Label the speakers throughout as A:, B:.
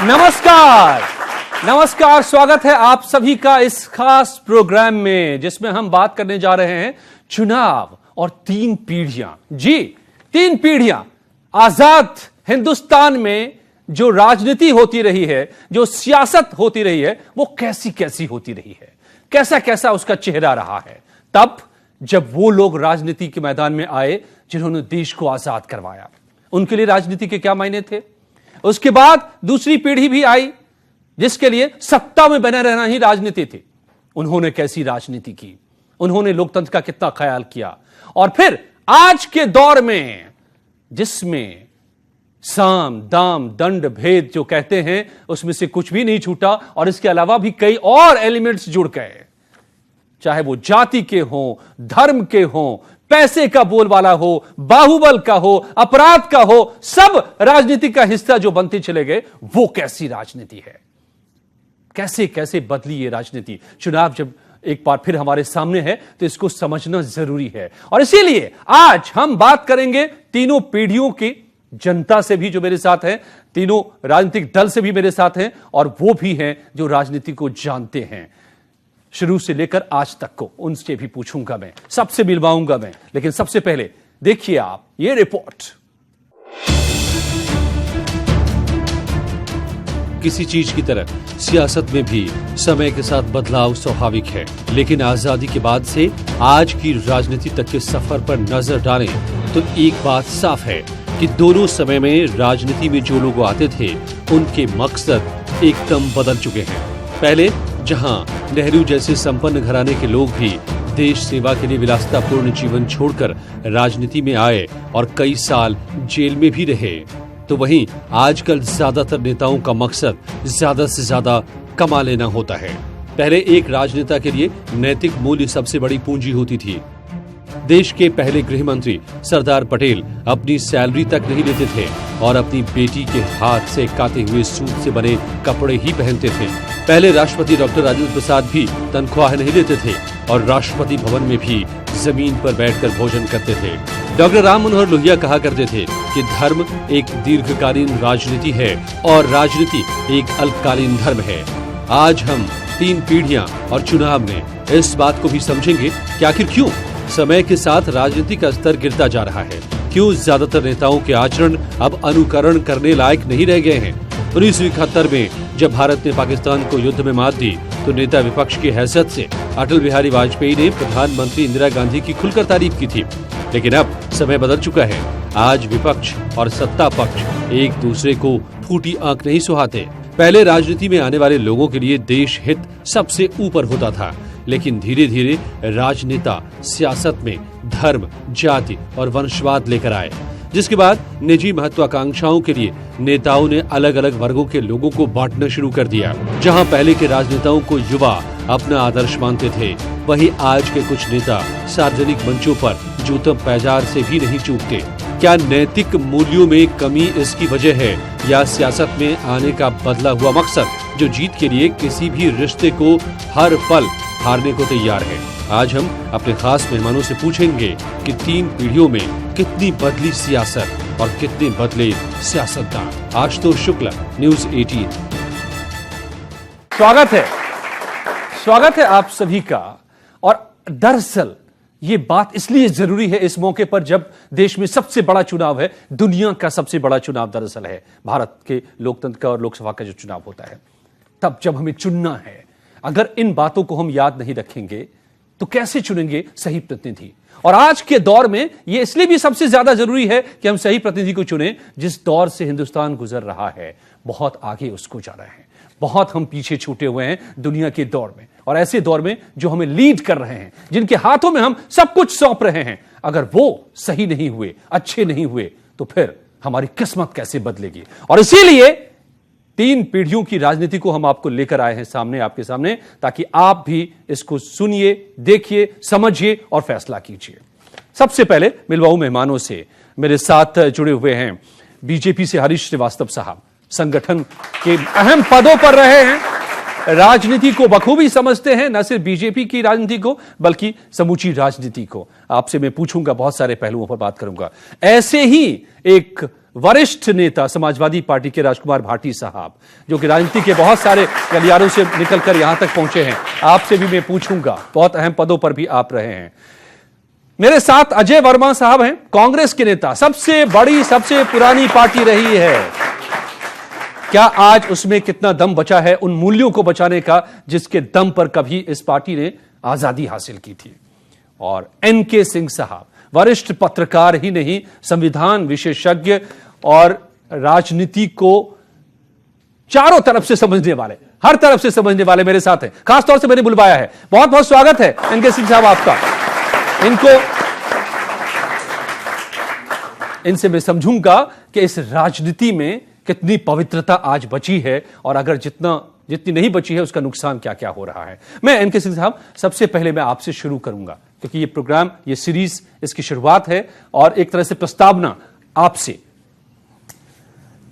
A: नमस्कार नमस्कार, स्वागत है आप सभी का इस खास प्रोग्राम में जिसमें हम बात करने जा रहे हैं चुनाव और 3 पीढ़ियां। जी, 3 पीढ़ियां। आजाद हिंदुस्तान में जो राजनीति होती रही है, जो सियासत होती रही है, वो कैसी कैसी होती रही है, कैसा कैसा उसका चेहरा रहा है। तब जब वो लोग राजनीति के मैदान में आए जिन्होंने देश को आजाद करवाया, उनके लिए राजनीति के क्या मायने थे। उसके बाद दूसरी पीढ़ी भी आई जिसके लिए सत्ता में बने रहना ही राजनीति थी। उन्होंने कैसी राजनीति की, उन्होंने लोकतंत्र का कितना ख्याल किया। और फिर आज के दौर में जिसमें साम दाम दंड भेद जो कहते हैं उसमें से कुछ भी नहीं छूटा और इसके अलावा भी कई और एलिमेंट्स जुड़ गए, चाहे वो जाति के हों, धर्म के हों, पैसे का बोलबाला हो, बाहुबल का हो, अपराध का हो, सब राजनीति का हिस्सा जो बनते चले गए। वो कैसी राजनीति है, कैसे कैसे बदली ये राजनीति। चुनाव जब एक बार फिर हमारे सामने है तो इसको समझना जरूरी है। और इसीलिए आज हम बात करेंगे तीनों पीढ़ियों की, जनता से भी जो मेरे साथ हैं, तीनों राजनीतिक दल से भी मेरे साथ हैं, और वो भी हैं जो राजनीति को जानते हैं शुरू से लेकर आज तक को। उनसे भी पूछूंगा मैं, सबसे मिलवाऊंगा मैं, लेकिन सबसे पहले देखिए आप ये रिपोर्ट।
B: किसी चीज की तरह सियासत में भी समय के साथ बदलाव स्वाभाविक है, लेकिन आजादी के बाद से आज की राजनीति तक के सफर पर नजर डालें तो एक बात साफ है कि दोनों समय में राजनीति में जो लोग आते थे उनके मकसद एकदम बदल चुके हैं। पहले जहां नेहरू जैसे संपन्न घराने के लोग भी देश सेवा के लिए विलासितापूर्ण जीवन छोड़कर राजनीति में आए और कई साल जेल में भी रहे, तो वहीं आजकल ज्यादातर नेताओं का मकसद ज्यादा से ज्यादा कमा लेना होता है। पहले एक राजनेता के लिए नैतिक मूल्य सबसे बड़ी पूंजी होती थी। देश के पहले गृह मंत्री सरदार पटेल अपनी सैलरी तक नहीं लेते थे और अपनी बेटी के हाथ से काते हुए सूत से बने कपड़े ही पहनते थे। पहले राष्ट्रपति डॉक्टर राजेंद्र प्रसाद भी तनख्वाह नहीं लेते थे और राष्ट्रपति भवन में भी जमीन पर बैठकर भोजन करते थे। डॉक्टर राम मनोहर लोहिया कहा करते थे कि धर्म एक दीर्घकालीन राजनीति है और राजनीति एक अल्पकालीन धर्म है। आज हम 3 पीढ़ियां और चुनाव में इस बात को भी समझेंगे कि आखिर क्यों समय के साथ राजनीति का स्तर गिरता जा रहा है, क्यों ज्यादातर नेताओं के आचरण अब अनुकरण करने लायक नहीं रह गए हैं। 1971 में जब भारत ने पाकिस्तान को युद्ध में मात दी तो नेता विपक्ष की हैसियत से अटल बिहारी वाजपेयी ने प्रधानमंत्री इंदिरा गांधी की खुलकर तारीफ की थी। लेकिन अब समय बदल चुका है। आज विपक्ष और सत्ता पक्ष एक दूसरे को फूटी आंख नहीं सुहाते। पहले राजनीति में आने वाले लोगों के लिए देश हित सबसे ऊपर होता था, लेकिन धीरे धीरे राजनेता सियासत में धर्म, जाति और वंशवाद लेकर आए, जिसके बाद निजी महत्वाकांक्षाओं के लिए नेताओं ने अलग अलग वर्गों के लोगों को बांटना शुरू कर दिया। जहां पहले के राजनेताओं को युवा अपना आदर्श मानते थे, वहीं आज के कुछ नेता सार्वजनिक मंचों पर जूतम पैजार से भी नहीं चूकते। क्या नैतिक मूल्यों में कमी इसकी वजह है या सियासत में आने का बदला हुआ मकसद, जो जीत के लिए किसी भी रिश्ते को हर पल हारने को तैयार है। आज हम अपने खास मेहमानों से पूछेंगे कि 3 पीढ़ियों में कितनी बदली सियासत और कितने बदले सियासतदान। आशुतोष शुक्ला, न्यूज़ 18।
A: स्वागत है आप सभी का। और दरअसल ये बात इसलिए जरूरी है इस मौके पर जब देश में सबसे बड़ा चुनाव है, दुनिया का सबसे बड़ा चुनाव दरअसल है भारत के लोकतंत्र का और लोकसभा का जो चुनाव होता है। तब जब हमें चुनना है, अगर इन बातों को हम याद नहीं रखेंगे तो कैसे चुनेंगे सही प्रतिनिधि। और आज के दौर में यह इसलिए भी सबसे ज्यादा जरूरी है कि हम सही प्रतिनिधि को चुनें। जिस दौर से हिंदुस्तान गुजर रहा है, बहुत आगे उसको जा रहे हैं, बहुत हम पीछे छूटे हुए हैं दुनिया के दौर में। और ऐसे दौर में जो हमें लीड कर रहे हैं, जिनके हाथों में हम सब कुछ सौंप रहे हैं, अगर वो सही नहीं हुए, अच्छे नहीं हुए, तो फिर हमारी किस्मत कैसे बदलेगी। और इसीलिए 3 पीढ़ियों की राजनीति को हम आपको लेकर आए हैं सामने, आपके सामने, ताकि आप भी इसको सुनिए, देखिए, समझिए और फैसला कीजिए। सबसे पहले मिलवाऊं मेहमानों से। मेरे साथ जुड़े हुए हैं बीजेपी से हरीश श्रीवास्तव साहब, संगठन के अहम पदों पर रहे हैं, राजनीति को बखूबी समझते हैं, न सिर्फ बीजेपी की राजनीति को बल्कि समूची राजनीति को। आपसे मैं पूछूंगा, बहुत सारे पहलुओं पर बात करूंगा। ऐसे ही एक वरिष्ठ नेता समाजवादी पार्टी के राजकुमार भाटी साहब, जो कि राजनीति के बहुत सारे गलियारों से निकलकर यहां तक पहुंचे हैं। आपसे भी मैं पूछूंगा, बहुत अहम पदों पर भी आप रहे हैं। मेरे साथ अजय वर्मा साहब हैं, कांग्रेस के नेता, सबसे बड़ी सबसे पुरानी पार्टी रही है। क्या आज उसमें कितना दम बचा है उन मूल्यों को बचाने का जिसके दम पर कभी इस पार्टी ने आजादी हासिल की थी। और एनके सिंह साहब, वरिष्ठ पत्रकार ही नहीं, संविधान विशेषज्ञ और राजनीति को चारों तरफ से समझने वाले, हर तरफ से समझने वाले मेरे साथ हैं। खासतौर से मैंने बुलवाया है, बहुत बहुत स्वागत है एनके सिंह साहब आपका। इनसे मैं समझूंगा कि इस राजनीति में कितनी पवित्रता आज बची है और अगर जितनी नहीं बची है उसका नुकसान क्या क्या हो रहा है। मैं एनके सिंह साहब, सबसे पहले मैं आपसे शुरू करूंगा क्योंकि ये प्रोग्राम, ये सीरीज, इसकी शुरुआत है और एक तरह से प्रस्तावना आपसे।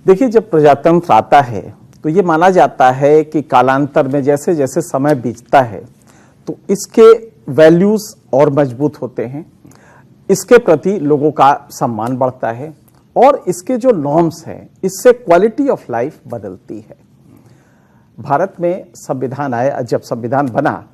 C: देखिए, जब प्रजातंत्र आता है तो ये माना जाता है कि कालांतर में जैसे जैसे समय बीतता है तो इसके वैल्यूज और मजबूत होते हैं, इसके प्रति लोगों का सम्मान बढ़ता है और इसके जो नॉर्म्स हैं इससे क्वालिटी ऑफ लाइफ बदलती है। भारत में संविधान आया, जब संविधान बना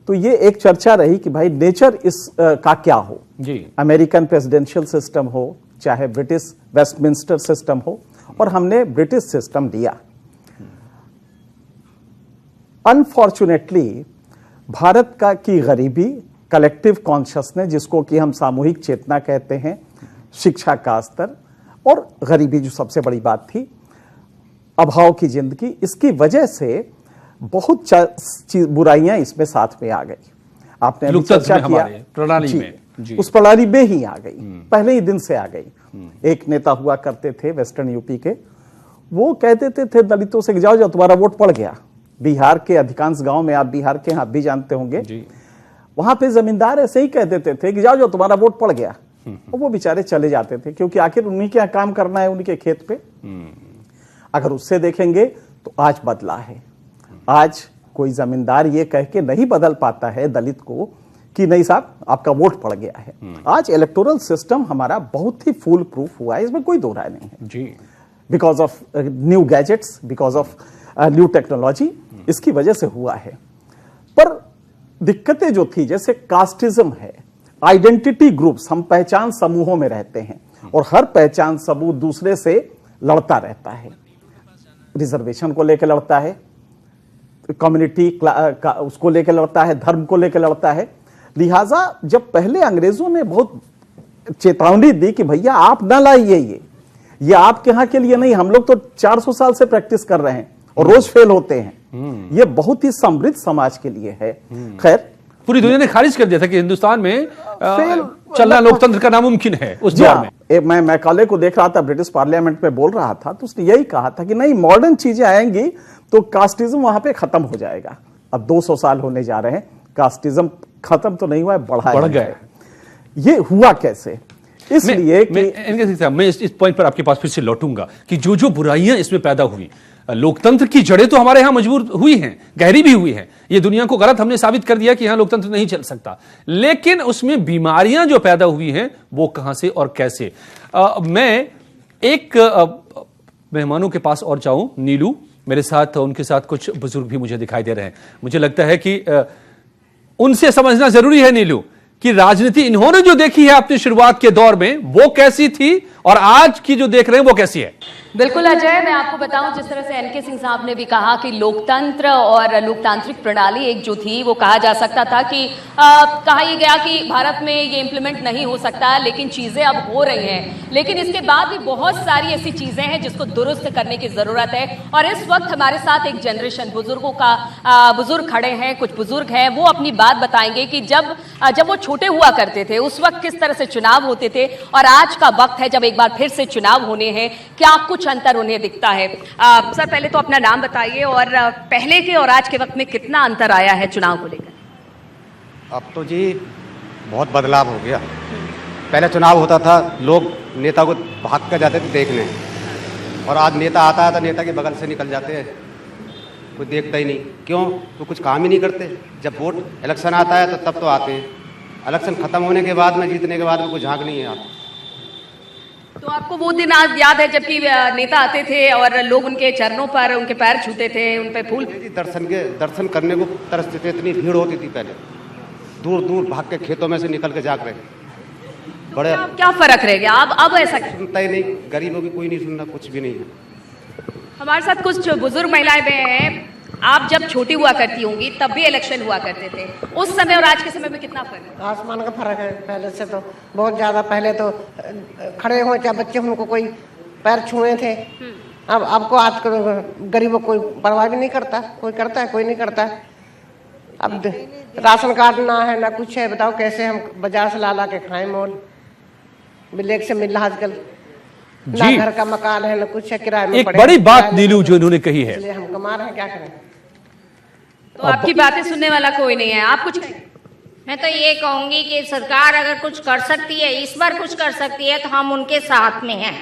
C: तो ये एक चर्चा रही कि भाई नेचर इस का क्या हो जी। अमेरिकन प्रेसिडेंशियल सिस्टम हो, चाहे ब्रिटिश वेस्टमिंस्टर सिस्टम हो, और हमने ब्रिटिश सिस्टम लिया। अनफॉर्चुनेटली भारत की गरीबी, कलेक्टिव कॉन्शियसनेस, जिसको कि हम सामूहिक चेतना कहते हैं, शिक्षा का स्तर और गरीबी जो सबसे बड़ी बात थी, अभाव की जिंदगी, इसकी वजह से बहुत बुराइयां इसमें साथ में आ गई। आपने अभी चर्चा किया
A: प्रणाली में जी।
C: उस प्रणाली में ही आ गई, पहले ही दिन से आ गई। एक नेता हुआ करते थे वेस्टर्न यूपी के, वो कहते थे दलितों से जाओ जाओ तुम्हारा वोट पड़ गया। बिहार के अधिकांश गांव में, आप बिहार के आप भी जानते होंगे जी। वहां पे जमींदार ऐसे ही कह देते थे कि जाओ जाओ तुम्हारा वोट पड़ गया, और वो बेचारे चले जाते थे क्योंकि आखिर उन्हीं के यहाँ काम करना है, उनके खेत पे। अगर उससे देखेंगे तो आज बदला है। आज कोई जमींदार ये कह के नहीं बदल पाता है दलित को कि नहीं साहब आपका वोट पड़ गया है। आज इलेक्टोरल सिस्टम हमारा बहुत ही फुल प्रूफ हुआ है, इसमें कोई दो राय नहीं है जी। Because of new gadgets, because of new technology, इसकी वजह से हुआ है। पर दिक्कतें जो थी, जैसे कास्टिज्म है, आइडेंटिटी ग्रुप्स, हम पहचान समूहों में रहते हैं और हर पहचान समूह दूसरे से लड़ता रहता है। रिजर्वेशन को लेकर लड़ता है, कम्युनिटी उसको लेकर लड़ता है, धर्म को लेकर लड़ता है। लिहाजा जब पहले अंग्रेजों ने बहुत चेतावनी दी कि भैया आप ना लाइए, ये आपके यहां के लिए नहीं, हम लोग तो 400 साल से प्रैक्टिस कर रहे हैं और रोज फेल होते हैं, ये बहुत ही समृद्ध समाज के लिए है। खैर,
A: पूरी दुनिया ने खारिज कर दिया था कि हिंदुस्तान में चलना लोकतंत्र का नामुमकिन है उस दौर में।
C: मैं मैकाले को देख रहा था, ब्रिटिश पार्लियामेंट में बोल रहा था, तो उसने यही कहा था कि नहीं, मॉडर्न चीजें आएंगी तो कास्टिज्म वहां पे खत्म हो जाएगा। अब 200 साल होने जा रहे हैं, कास्टिज्म खत्म तो नहीं हुआ है, बढ़ गए। ये हुआ कैसे? इसलिए
A: मैं इस पॉइंट पर आपके पास फिर से लौटूंगा कि जो जो बुराइयां इसमें पैदा हुई, लोकतंत्र की जड़ें तो हमारे यहां मजबूत हुई हैं, गहरी भी हुई हैं। ये दुनिया को गलत हमने साबित कर दिया कि यहां लोकतंत्र नहीं चल सकता, लेकिन उसमें बीमारियां जो पैदा हुई हैं वो कहां से और कैसे। मैं एक मेहमानों के पास और जाऊं, नीलू मेरे साथ, उनके साथ कुछ बुजुर्ग भी मुझे दिखाई दे रहे हैं। मुझे लगता है कि उनसे समझना जरूरी है नीलू कि राजनीति इन्होंने जो देखी है अपनी शुरुआत के दौर में वो कैसी थी और आज की जो देख रहे हैं वो कैसी है।
D: बिल्कुल अजय, मैं आपको बताऊं, जिस तरह से एनके सिंह साहब ने भी कहा कि लोकतंत्र और लोकतांत्रिक प्रणाली एक जो थी वो कहा जा सकता था कि कहा यह गया कि भारत में ये इम्प्लीमेंट नहीं हो सकता, लेकिन चीजें अब हो रही हैं। लेकिन इसके बाद भी बहुत सारी ऐसी चीजें हैं जिसको दुरुस्त करने की जरूरत है। और इस वक्त हमारे साथ एक जनरेशन बुजुर्ग खड़े हैं, कुछ बुजुर्ग हैं, वो अपनी बात बताएंगे कि जब वो छोटे हुआ करते थे उस वक्त किस तरह से चुनाव होते थे और आज का वक्त है जब एक बार फिर से चुनाव होने हैं, क्या कुछ अंतर उन्हें दिखता है। सर, पहले तो अपना नाम बताइए और पहले के और आज के वक्त में कितना अंतर आया है चुनाव को लेकर।
E: अब तो जी बहुत बदलाव हो गया। पहले चुनाव होता था, लोग नेता को भाग कर जाते थे देखने, और आज नेता आता है तो नेता के बगल से निकल जाते हैं, कोई देखता ही नहीं। क्यों? तो कुछ काम ही नहीं करते। जब वोट इलेक्शन आता है तो तब तो आते हैं, इलेक्शन खत्म होने के बाद में, जीतने के बाद में कुछ झांक नहीं है आता।
D: तो आपको वो दिन आज याद है जबकि नेता आते थे और लोग उनके चरणों पर उनके पैर छूते थे, उन पे फूल?
E: दर्शन करने को तरसते थे, इतनी भीड़ होती थी पहले, दूर दूर भाग के खेतों में से निकल के जाग रहे बड़े।
D: अब क्या फर्क रह गया? अब ऐसा
E: सुनता ही नहीं, गरीबों की कोई नहीं सुनना, कुछ भी नहीं है।
D: हमारे साथ कुछ बुजुर्ग महिलाएं भी हैं। आप जब छोटी हुआ करती होंगी तब भी इलेक्शन हुआ करते थे, उस समय और आज के समय में कितना फर्क है?
F: आसमान का फर्क है, पहले से तो बहुत ज्यादा। पहले तो खड़े हुए चाहे बच्चे उनको कोई पैर छुए थे, अब आपको आज गरीबों को कोई परवाह भी नहीं करता। कोई करता है? कोई नहीं करता। अब राशन कार्ड ना है ना कुछ है, बताओ कैसे हम बाजार से ला के खाएं? मोल बिलेक से मिल रहा आजकल, ना घर का मकान है ना कुछ है, किराए में।
A: एक बड़ी बात नीलू जो इन्होंने कही है,
F: इसलिए हम कमा रहे हैं, क्या करें?
D: तो आपकी बातें सुनने वाला कोई नहीं है, आप कुछ कहें?
G: मैं तो ये कहूंगी कि सरकार अगर कुछ कर सकती है, इस बार कुछ कर सकती है, तो हम उनके साथ में हैं।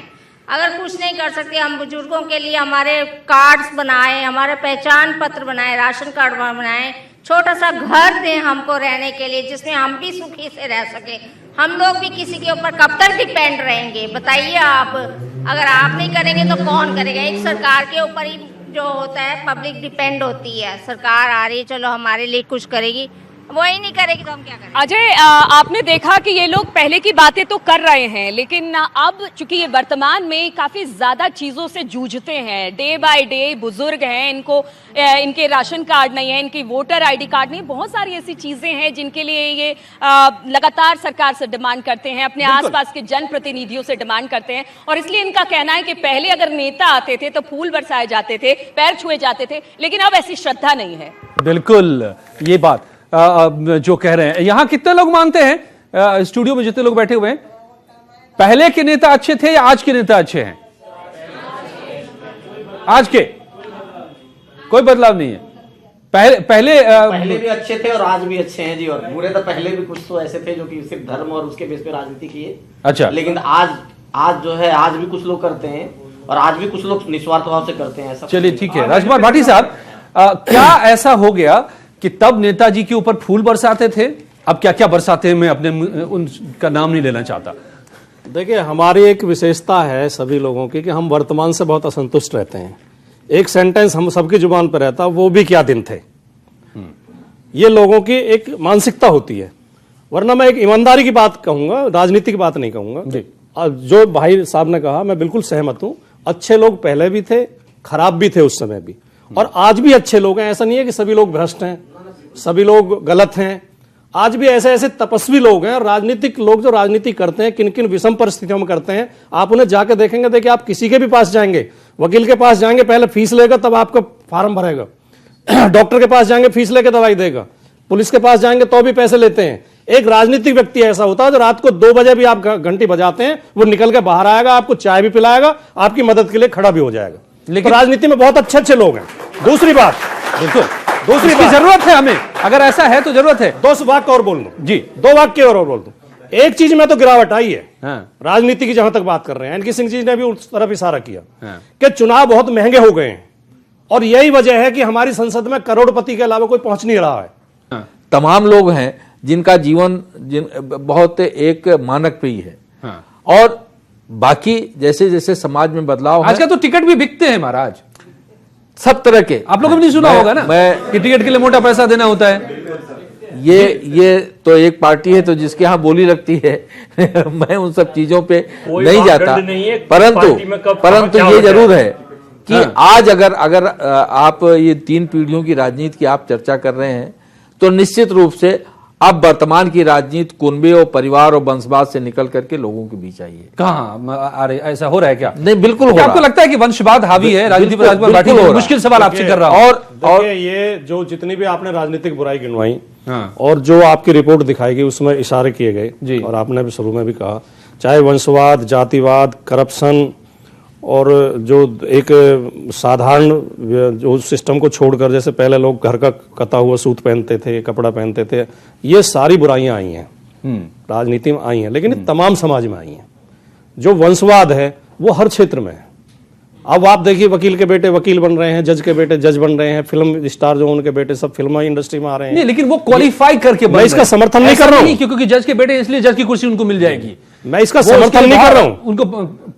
G: अगर कुछ नहीं कर सकती, हम बुजुर्गों के लिए हमारे कार्ड्स बनाए, हमारे पहचान पत्र बनाए, राशन कार्ड बनाए, छोटा सा घर दें हमको रहने के लिए, जिसमें हम भी सुखी से रह सके। हम लोग भी किसी के ऊपर कब तक डिपेंड रहेंगे बताइए आप? अगर आप नहीं करेंगे तो कौन करेगा? एक सरकार के ऊपर ही जो होता है पब्लिक डिपेंड होती है। सरकार आ रही है, चलो हमारे लिए कुछ करेगी, वही नहीं करेगी तो हम क्या करें?
D: अजय, आपने देखा कि ये लोग पहले की बातें तो कर रहे हैं, लेकिन अब चूंकि ये वर्तमान में काफी ज्यादा चीजों से जूझते हैं, डे बाय डे बुजुर्ग हैं, इनके राशन कार्ड नहीं है, इनकी वोटर आईडी कार्ड नहीं, बहुत सारी ऐसी चीजें हैं जिनके लिए ये लगातार सरकार से डिमांड करते हैं, अपने आसपास के जनप्रतिनिधियों से डिमांड करते हैं। और इसलिए इनका कहना है कि पहले अगर नेता आते थे तो फूल बरसाए जाते थे, पैर छुए जाते थे, लेकिन अब ऐसी श्रद्धा नहीं है।
A: बिल्कुल ये बात जो कह रहे हैं। यहां कितने लोग मानते हैं, स्टूडियो में जितने लोग बैठे हुए हैं, पहले के नेता अच्छे थे या आज के नेता अच्छे हैं? आज के कोई बदलाव नहीं है। पहले
H: भी अच्छे थे और आज भी अच्छे हैं जी। और बुरे तो पहले भी कुछ तो ऐसे थे जो कि सिर्फ धर्म और उसके बेस पे राजनीति किए।
A: अच्छा,
H: लेकिन आज जो है, आज भी कुछ लोग करते हैं और आज भी कुछ लोग निस्वार्थ भाव से करते हैं।
A: चलिए ठीक है। राजकुमार भाटी साहब, क्या ऐसा हो गया कि तब नेताजी के ऊपर फूल बरसाते थे, अब क्या क्या बरसाते हैं? मैं अपने उनका नाम नहीं लेना चाहता।
I: देखिए, हमारी एक विशेषता है सभी लोगों की कि हम वर्तमान से बहुत असंतुष्ट रहते हैं। एक सेंटेंस हम सबकी जुबान पर रहता, वो भी क्या दिन थे। ये लोगों की एक मानसिकता होती है। वरना मैं एक ईमानदारी की बात कहूंगा, राजनीति की बात नहीं कहूंगा। जो भाई साहब ने कहा मैं बिल्कुल सहमत हूं। अच्छे लोग पहले भी थे, खराब भी थे उस समय भी, और आज भी अच्छे लोग हैं। ऐसा नहीं है कि सभी लोग भ्रष्ट हैं, सभी लोग गलत हैं। आज भी ऐसे ऐसे तपस्वी लोग हैं। और राजनीतिक लोग जो राजनीति करते हैं, किन किन विषम परिस्थितियों में करते हैं, आप उन्हें जाके देखेंगे। देखिए, आप किसी के भी पास जाएंगे, वकील के पास जाएंगे, पहले फीस लेगा तब आपका फार्म भरेगा। डॉक्टर के पास जाएंगे, फीस लेके दवाई देगा। पुलिस के पास जाएंगे तो भी पैसे लेते हैं। एक राजनीतिक व्यक्ति ऐसा होता है जो रात को 2 बजे भी आप घंटी बजाते हैं, वो निकल के बाहर आएगा, आपको चाय भी पिलाएगा, आपकी मदद के लिए खड़ा भी हो जाएगा। लेकिन तो राजनीति में बहुत अच्छे अच्छे लोग हैं। दूसरी बात, बिल्कुल दूसरी बात,
A: जरूरत है हमें, अगर ऐसा है तो जरूरत है।
I: 2 वाक्य और बोल दूं
A: जी,
I: 2 वाक्य और बोल दूं। एक चीज में तो गिरावट आई है।
A: हाँ।
I: राजनीति की जहां तक बात कर रहे हैं, एनके सिंह जी ने भी उस तरफ इशारा किया। हाँ। कि चुनाव बहुत महंगे हो गए हैं और यही वजह है कि हमारी संसद में करोड़पति के अलावा कोई पहुंच नहीं रहा है।
J: हाँ। तमाम लोग हैं जिनका जीवन बहुत एक मानक पे ही है। हाँ। और बाकी जैसे जैसे समाज में बदलाव
A: आजकल तो टिकट भी बिकते हैं महाराज,
J: सब तरह के।
A: आप लोगों ने नहीं सुना होगा ना कि टिकट के लिए मोटा पैसा देना होता है।
J: ये तो एक पार्टी है तो जिसके यहाँ बोली लगती है मैं उन सब चीजों पे नहीं जाता, परंतु ये जरूर है कि हाँ। आज अगर आप ये 3 पीढ़ियों की राजनीति की आप चर्चा कर रहे हैं, तो निश्चित रूप से अब वर्तमान की राजनीति कुनबे और परिवार और वंशवाद से निकल करके लोगों के बीच आई है।
A: कहाँ ऐसा हो रहा है क्या?
J: नहीं, बिल्कुल हो रहा है।
A: आपको लगता है कि वंशवाद हावी है राजनीति पर? मुश्किल सवाल आपसे कर रहा हूं।
I: और ये जो जितनी भी आपने राजनीतिक बुराई गिनवाई, हाँ। और जो आपकी रिपोर्ट दिखाई गई उसमें इशारे किए गए, और आपने भी शुरू में भी कहा, चाहे वंशवाद, जातिवाद, करप्शन, और जो एक साधारण जो सिस्टम को छोड़कर, जैसे पहले लोग घर का कता हुआ सूत पहनते थे, कपड़ा पहनते थे, ये सारी बुराइयां आई हैं, राजनीति में आई हैं, लेकिन तमाम समाज में आई हैं। जो वंशवाद है वो हर क्षेत्र में है। अब आप देखिए, वकील के बेटे वकील बन रहे हैं, जज के बेटे जज बन रहे हैं, फिल्म स्टार जो उनके बेटे सब फिल्म इंडस्ट्री में आ रहे हैं।
A: नहीं, लेकिन वो क्वालिफाई करके,
I: मैं इसका समर्थन नहीं कर रहा हूं,
A: क्योंकि जज के बेटे इसलिए जज की कुर्सी उनको मिल जाएगी।
I: मैं इसका समर्थन नहीं कर रहा हूं।
A: उनको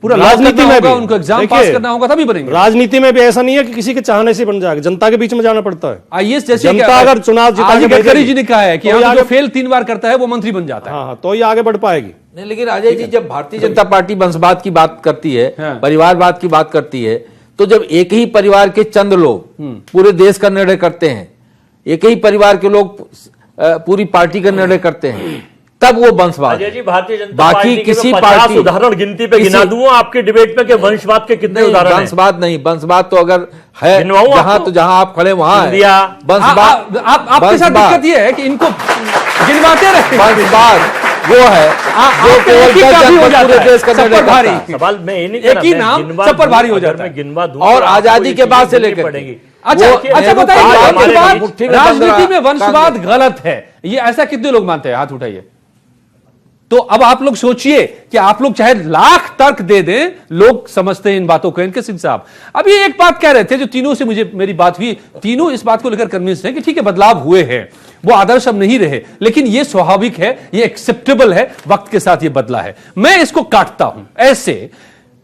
A: पूरा
I: राजनीति में भी
A: उनको एग्जाम पास करना होगा तभी बनेंगे।
I: राजनीति में भी ऐसा नहीं है कि किसी के चाहने से बन जाएगा, जनता के बीच में जाना पड़ता है।
A: आईएएस जैसे
I: जनता अगर चुनाव जिता के
A: गडकरी जी ने कहा है कि हम जो फेल 3 बार करता है वो मंत्री बन जाता है।
I: हाँ, तो ये आगे बढ़ पाएगी।
J: नहीं, लेकिन अजय जी, जब भारतीय जनता पार्टी वंशवाद की बात करती है, परिवारवाद की बात करती है, तो जब एक ही परिवार के चंद लोग पूरे देश का निर्णय करते हैं, एक ही परिवार के लोग पूरी पार्टी का निर्णय करते हैं, तब वो वंशवाद।
K: अजय जी, भारतीय जनता
J: बाकी
K: पार्टी
J: किसी
K: 50
J: पार्टी
K: उदाहरण गिनती पे गिना दूं आपके डिबेट में कि वंशवाद के कितने उदाहरण हैं?
J: वंशवाद नहीं, वंशवाद तो अगर है जहां आप खड़े वहां है
A: वंशवाद। आपके साथ दिक्कत ये है कि इनको गिनवाते रहते हैं।
J: वंशवाद वो है जो केवल पूरे देश का निर्णय करता है।
K: सवाल मैं ये नहीं
A: एक ही नाम सब पर भारी हो जाता है।
K: गिनवा दूं
J: और आजादी के बाद से लेकर
K: पड़ेगी।
A: अच्छा बताइए, राजनीति में वंशवाद गलत है, ये ऐसा कितने लोग मानते हैं? हाथ उठाइए। तो अब आप लोग सोचिए कि आप लोग चाहे लाख तर्क दे दें, लोग समझते हैं इन बातों को। इनके सिंह साहब अभी एक बात कह रहे थे जो तीनों से मुझे मेरी बात हुई, तीनों इस बात को लेकर कन्विंस हैं कि ठीक है बदलाव हुए हैं, वो आदर्श अब नहीं रहे, लेकिन ये स्वाभाविक है, ये एक्सेप्टेबल है, वक्त के साथ ये बदला है। मैं इसको काटता हूं ऐसे।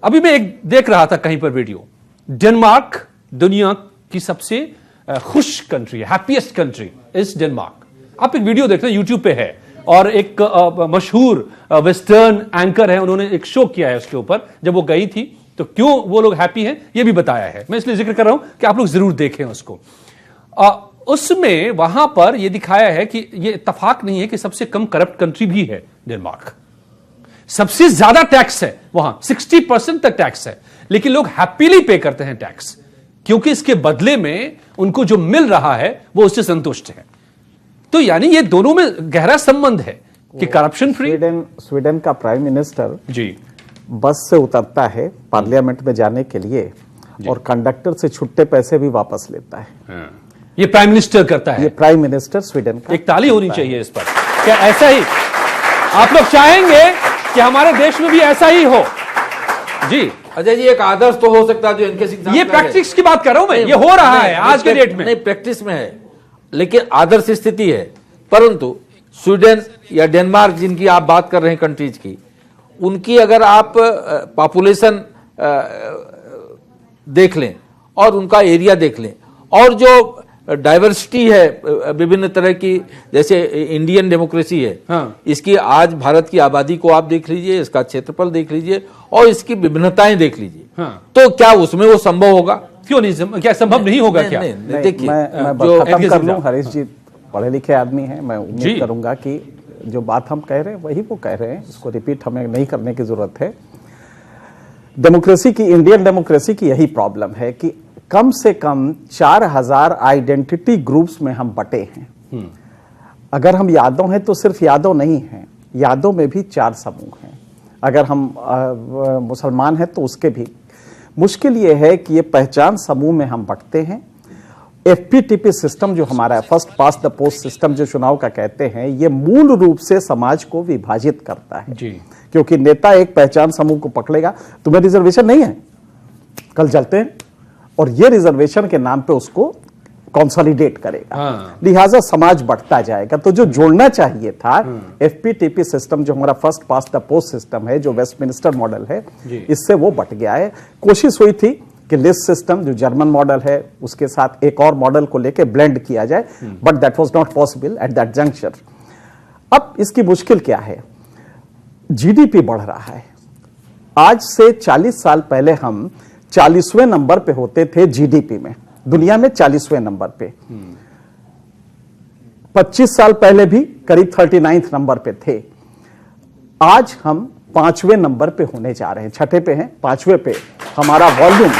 A: अभी मैं एक देख रहा था कहीं पर वीडियो, डेनमार्क दुनिया की सबसे खुश कंट्री है, हैप्पीएस्ट कंट्री इज डेनमार्क। आप एक वीडियो देख रहे हैं, यूट्यूब पे है, और एक मशहूर वेस्टर्न एंकर है, उन्होंने एक शो किया है उसके ऊपर, जब वो गई थी तो क्यों वो लोग हैप्पी हैं ये भी बताया है। मैं इसलिए जिक्र कर रहा हूं कि आप लोग जरूर देखें उसको। उसमें वहां पर यह दिखाया है कि यह इत्तेफाक नहीं है कि सबसे कम करप्ट कंट्री भी है डेनमार्क। सबसे ज्यादा टैक्स है वहां, 60% तक टैक्स है, लेकिन लोग हैप्पीली पे करते हैं टैक्स, क्योंकि इसके बदले में उनको जो मिल रहा है वो उससे संतुष्ट है। तो यानी ये दोनों में गहरा संबंध है कि करप्शन फ्री।
C: स्वीडन का प्राइम मिनिस्टर
A: जी
C: बस से उतरता है पार्लियामेंट में जाने के लिए और कंडक्टर से छुट्टे पैसे भी वापस लेता है।
A: ये प्राइम मिनिस्टर करता है,
C: ये प्राइम मिनिस्टर स्वीडन का।
A: एक ताली होनी चाहिए इस पर। क्या ऐसा ही आप लोग चाहेंगे कि हमारे देश में भी ऐसा ही हो? जी
J: अजय जी, एक आदर्श तो हो सकता है जो इनके सिंह,
A: ये प्रैक्टिस की बात कर रहा हूं मैं, ये हो रहा है आज के डेट में।
J: नहीं, प्रैक्टिस में है, लेकिन आदर्श स्थिति है। परंतु स्वीडन या डेनमार्क जिनकी आप बात कर रहे हैं कंट्रीज की, उनकी अगर आप पॉपुलेशन देख लें और उनका एरिया देख लें और जो डाइवर्सिटी है विभिन्न तरह की, जैसे इंडियन डेमोक्रेसी है, इसकी आज भारत की आबादी को आप देख लीजिए, इसका क्षेत्रफल देख लीजिए और इसकी विभिन्नताएं देख लीजिए, तो क्या उसमें वो संभव होगा?
A: क्यों नहीं, क्या संभव नहीं होगा? क्या
J: देखिए,
C: मैं खत्म कर लूं। हरीश जी पढ़े लिखे आदमी हैं, मैं उम्मीद करूंगा कि जो बात हम कह रहे हैं वही वो कह रहे हैं, इसको रिपीट हमें नहीं करने की जरूरत है। डेमोक्रेसी की, इंडियन डेमोक्रेसी की यही प्रॉब्लम है कि कम से कम 4000 आइडेंटिटी ग्रुप्स में हम बटे हैं। अगर हम यादव हैं तो सिर्फ यादव नहीं हैं, यादव में भी 4 समूह हैं। अगर हम मुसलमान हैं तो उसके भी। मुश्किल ये है कि ये पहचान समूह में हम बंटते हैं। FPTP सिस्टम जो हमारा है, first pass the post system जो चुनाव का कहते हैं, ये मूल रूप से समाज को विभाजित करता है
A: जी।
C: क्योंकि नेता एक पहचान समूह को पकड़ेगा, तुम्हें रिजर्वेशन नहीं है, कल चलते हैं, और ये रिजर्वेशन के नाम पे उसको कंसोलिडेट करेगा। लिहाजा समाज बढ़ता जाएगा। तो जो जोड़ना चाहिए था, FPTP सिस्टम जो हमारा first pass the post system है, जो वेस्टमिनिस्टर मॉडल है, इससे वो बट गया है। कोशिश हुई थी कि लिस्ट सिस्टम जो जर्मन मॉडल है उसके साथ एक और मॉडल को लेके ब्लेंड किया जाए, but that was not possible at that juncture. अब इसकी मुश्किल क्या है? GDP बढ़ रहा है। आज से 40 साल पहले हम 40वें नंबर पे होते थे GDP में, दुनिया में 40वें नंबर पे। 25 साल पहले भी करीब 39th नंबर पे थे। आज हम 5वें नंबर पे होने जा रहे हैं, 6ठे पे हैं, 5वें पे हमारा वॉल्यूम।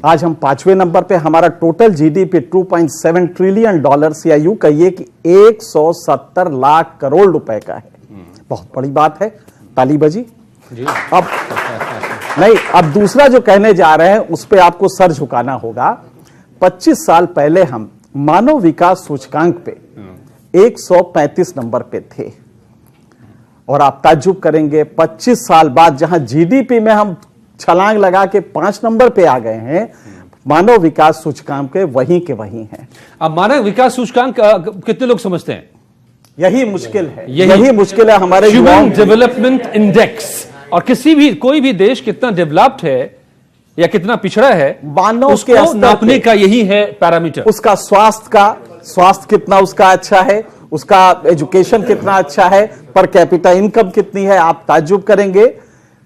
C: आज हम 5वें नंबर पे, हमारा टोटल GDP $2.7 ट्रिलियन, या यूं कहिए कि 170 लाख करोड़ रुपए का है। बहुत बड़ी बात है, ताली बजी। अब नहीं, अब दूसरा जो कहने जा रहे हैं उस पे आपको सर झुकाना होगा। 25 साल पहले हम मानव विकास सूचकांक पे 135 नंबर पे थे, और आप ताज्जुब करेंगे 25 साल बाद जहां GDP में हम छलांग लगा के 5 नंबर पे आ गए हैं, मानव विकास सूचकांक के वहीं हैं।
A: अब मानव विकास सूचकांक कितने लोग समझते हैं?
C: यही मुश्किल है, यही मुश्किल है हमारे
A: ह्यूमन डेवलपमेंट इंडेक्स। और किसी भी कोई भी देश कितना डेवलप्ड है या कितना पिछड़ा है,
C: मानव
A: उसको नापने का यही है पैरामीटर।
C: उसका स्वास्थ्य कितना उसका अच्छा है, उसका एजुकेशन कितना अच्छा है, पर कैपिटा इनकम कितनी है। आप ताज्जुब करेंगे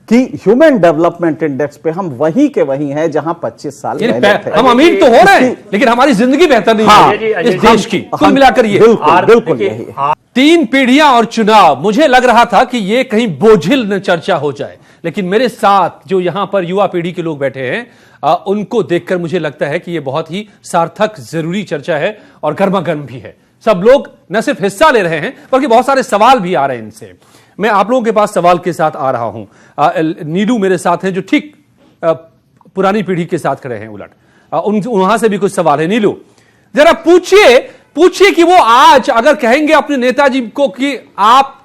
C: कि ह्यूमन डेवलपमेंट इंडेक्स पे हम वहीं के वहीं हैं जहां 25 साल पहले थे।
A: हम अमीर तो हो रहे हैं, लेकिन हमारी जिंदगी बेहतर नहीं है इस देश की। कुल मिलाकर ये
C: बिल्कुल यही है।
A: 3 पीढ़ियां और चुनाव, मुझे लग रहा था कि ये कहीं बोझिल न चर्चा हो जाए, लेकिन मेरे साथ जो यहां पर युवा पीढ़ी के लोग बैठे हैं, उनको देखकर मुझे लगता है कि ये बहुत ही सार्थक, जरूरी चर्चा है और गर्मागर्म भी है। सब लोग न सिर्फ हिस्सा ले रहे हैं, बल्कि बहुत सारे सवाल भी आ रहे हैं इनसे। मैं आप लोगों के पास सवाल के साथ आ रहा हूं। नीलू मेरे साथ हैं, जो ठीक पुरानी पीढ़ी के साथ खड़े हैं उलट। वहां से भी कुछ सवाल है। नीलू, जरा पूछिए कि वो आज अगर कहेंगे अपने नेताजी को कि आप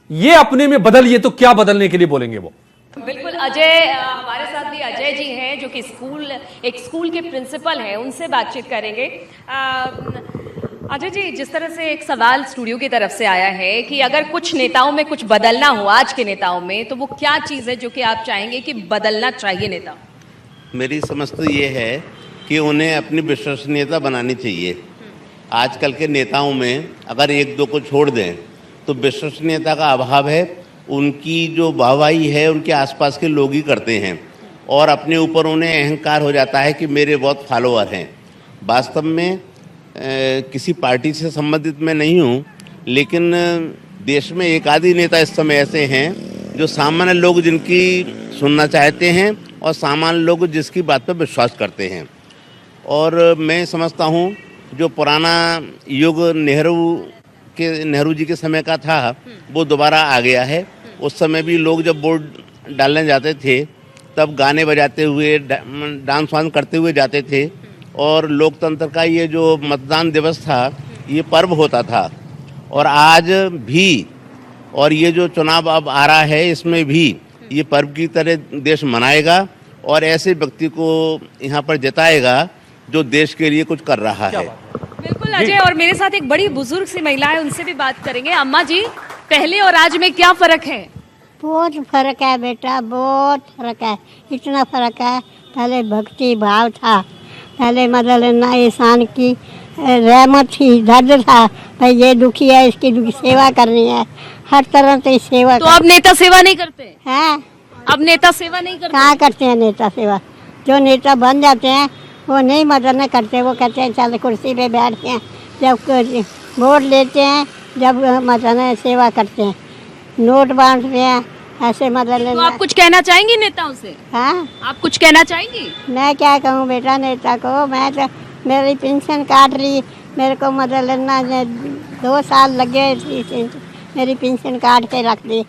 A: ये अपने में बदलिए, तो क्या बदलने के लिए बोलेंगे वो?
D: बिल्कुल अजय, हमारे साथ भी अजय जी हैं जो कि एक स्कूल के प्रिंसिपल हैं, उनसे बातचीत करेंगे। अजय जी, जिस तरह से एक सवाल स्टूडियो की तरफ से आया है कि अगर कुछ नेताओं में कुछ बदलना हो आज के नेताओं में, तो वो क्या चीज़ है जो कि आप चाहेंगे कि बदलना चाहिए नेता?
L: मेरी समझ तो ये है कि उन्हें अपनी विश्वसनीयता बनानी चाहिए। आजकल के नेताओं में अगर एक दो को छोड़ दें तो विश्वसनीयता का अभाव है। उनकी जो वाहवाही है उनके आसपास के लोग ही करते हैं और अपने ऊपर उन्हें अहंकार हो जाता है कि मेरे बहुत फॉलोअर हैं। वास्तव में किसी पार्टी से संबंधित मैं नहीं हूँ, लेकिन देश में एक आधी नेता इस समय ऐसे हैं जो सामान्य लोग जिनकी सुनना चाहते हैं और सामान्य लोग जिसकी बात पर विश्वास करते हैं। और मैं समझता हूँ जो पुराना युग नेहरू जी के समय का था वो दोबारा आ गया है। उस समय भी लोग जब वोट डालने जाते थे तब गाने बजाते हुए, डांस वांस करते हुए जाते थे और लोकतंत्र का ये जो मतदान दिवस था ये पर्व होता था। और आज भी, और ये जो चुनाव अब आ रहा है इसमें भी ये पर्व की तरह देश मनाएगा और ऐसे व्यक्ति को यहाँ पर जिताएगा जो देश के लिए कुछ कर रहा है।
D: बिल्कुल अजय, और मेरे साथ एक बड़ी बुजुर्ग सी महिला है, उनसे भी बात करेंगे। अम्मा जी, पहले और आज में क्या फर्क है?
M: बहुत फर्क है बेटा, बहुत फर्क है। इतना फर्क है, पहले भक्ति भाव था, पहले मतलब इंसान की रहमत थी, दर्द था, भाई ये दुखी है इसकी सेवा करनी है, हर तरह से सेवा।
D: तो अब नेता सेवा नहीं करते
M: हैं?
D: अब नेता सेवा नहीं करते?
M: कहाँ करते हैं नेता सेवा? जो नेता बन जाते हैं वो नहीं मदद करते, वो कहते हैं चल कुर्सी पे बैठते हैं, जब वोट लेते हैं, जब मतलब सेवा करते हैं, नोट बांटते हैं, ऐसे मतलब।
D: तो आप कुछ कहना चाहेंगी नेताओं से?
M: हाँ, आप
D: कुछ कहना चाहेंगी?
M: मैं क्या कहूँ बेटा नेता को, मैं तो मेरी पेंशन काट रही, मेरे को मतलब लेना 2 साल लगे, मेरी पेंशन काट के रख दी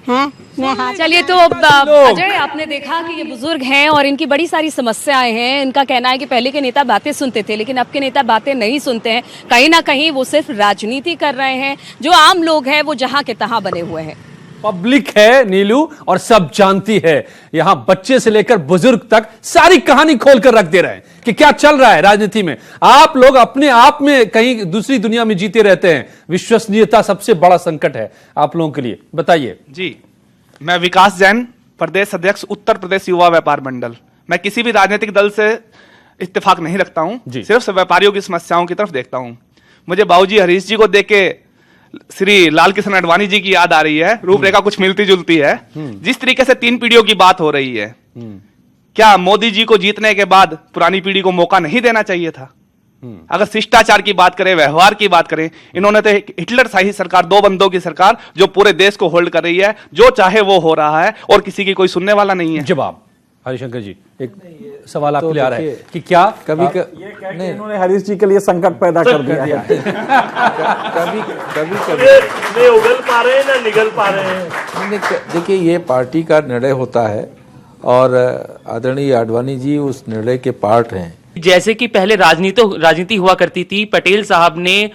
M: है। मैं
D: चलिए, तो अजय आपने देखा कि ये बुजुर्ग हैं और इनकी बड़ी सारी समस्याएं हैं। इनका कहना है कि पहले के नेता बातें सुनते थे, लेकिन अब के नेता बातें नहीं सुनते हैं। कहीं ना कहीं वो सिर्फ राजनीति कर रहे हैं। जो आम लोग हैं वो जहां के तहां बने हुए हैं।
A: पब्लिक है नीलू, और सब जानती है। यहां बच्चे से लेकर बुजुर्ग तक सारी कहानी खोलकर रख दे रहे हैं कि क्या चल रहा है राजनीति में। आप लोग अपने आप में कहीं दूसरी दुनिया में जीते रहते हैं। विश्वसनीयता सबसे बड़ा संकट है आप लोगों के लिए, बताइए।
N: जी, मैं विकास जैन, प्रदेश अध्यक्ष उत्तर प्रदेश युवा व्यापार मंडल। मैं किसी भी राजनीतिक दल से इत्तेफाक नहीं रखता हूं, सिर्फ व्यापारियों की समस्याओं की तरफ देखता हूं। मुझे बाबूजी हरीश जी को देख के श्री लाल कृष्ण आडवाणी जी की याद आ रही है। रूपरेखा कुछ मिलती जुलती है। जिस तरीके से 3 पीढ़ियों की बात हो रही है, क्या मोदी जी को जीतने के बाद पुरानी पीढ़ी को मौका नहीं देना चाहिए था? अगर शिष्टाचार की बात करें, व्यवहार की बात करें, इन्होंने तो हिटलर शाही सरकार, 2 बंदों की सरकार जो पूरे देश को होल्ड कर रही है, जो चाहे वो हो रहा है और किसी की कोई सुनने वाला नहीं है।
A: जवाब हरिशंकर जी, एक सवाल आपके लिए आ रहा है कि क्या
C: कभी इन्होंने हरीश जी के लिए संकट पैदा कर दिया है।
K: कभी उगल पा रहे हैं ना निगल पा रहे हैं।
J: देखिए, ये पार्टी का निर्णय होता है और आदरणीय आडवाणी जी उस निर्णय के पार्ट हैं।
O: जैसे कि पहले राजनीति हुआ करती थी, पटेल साहब ने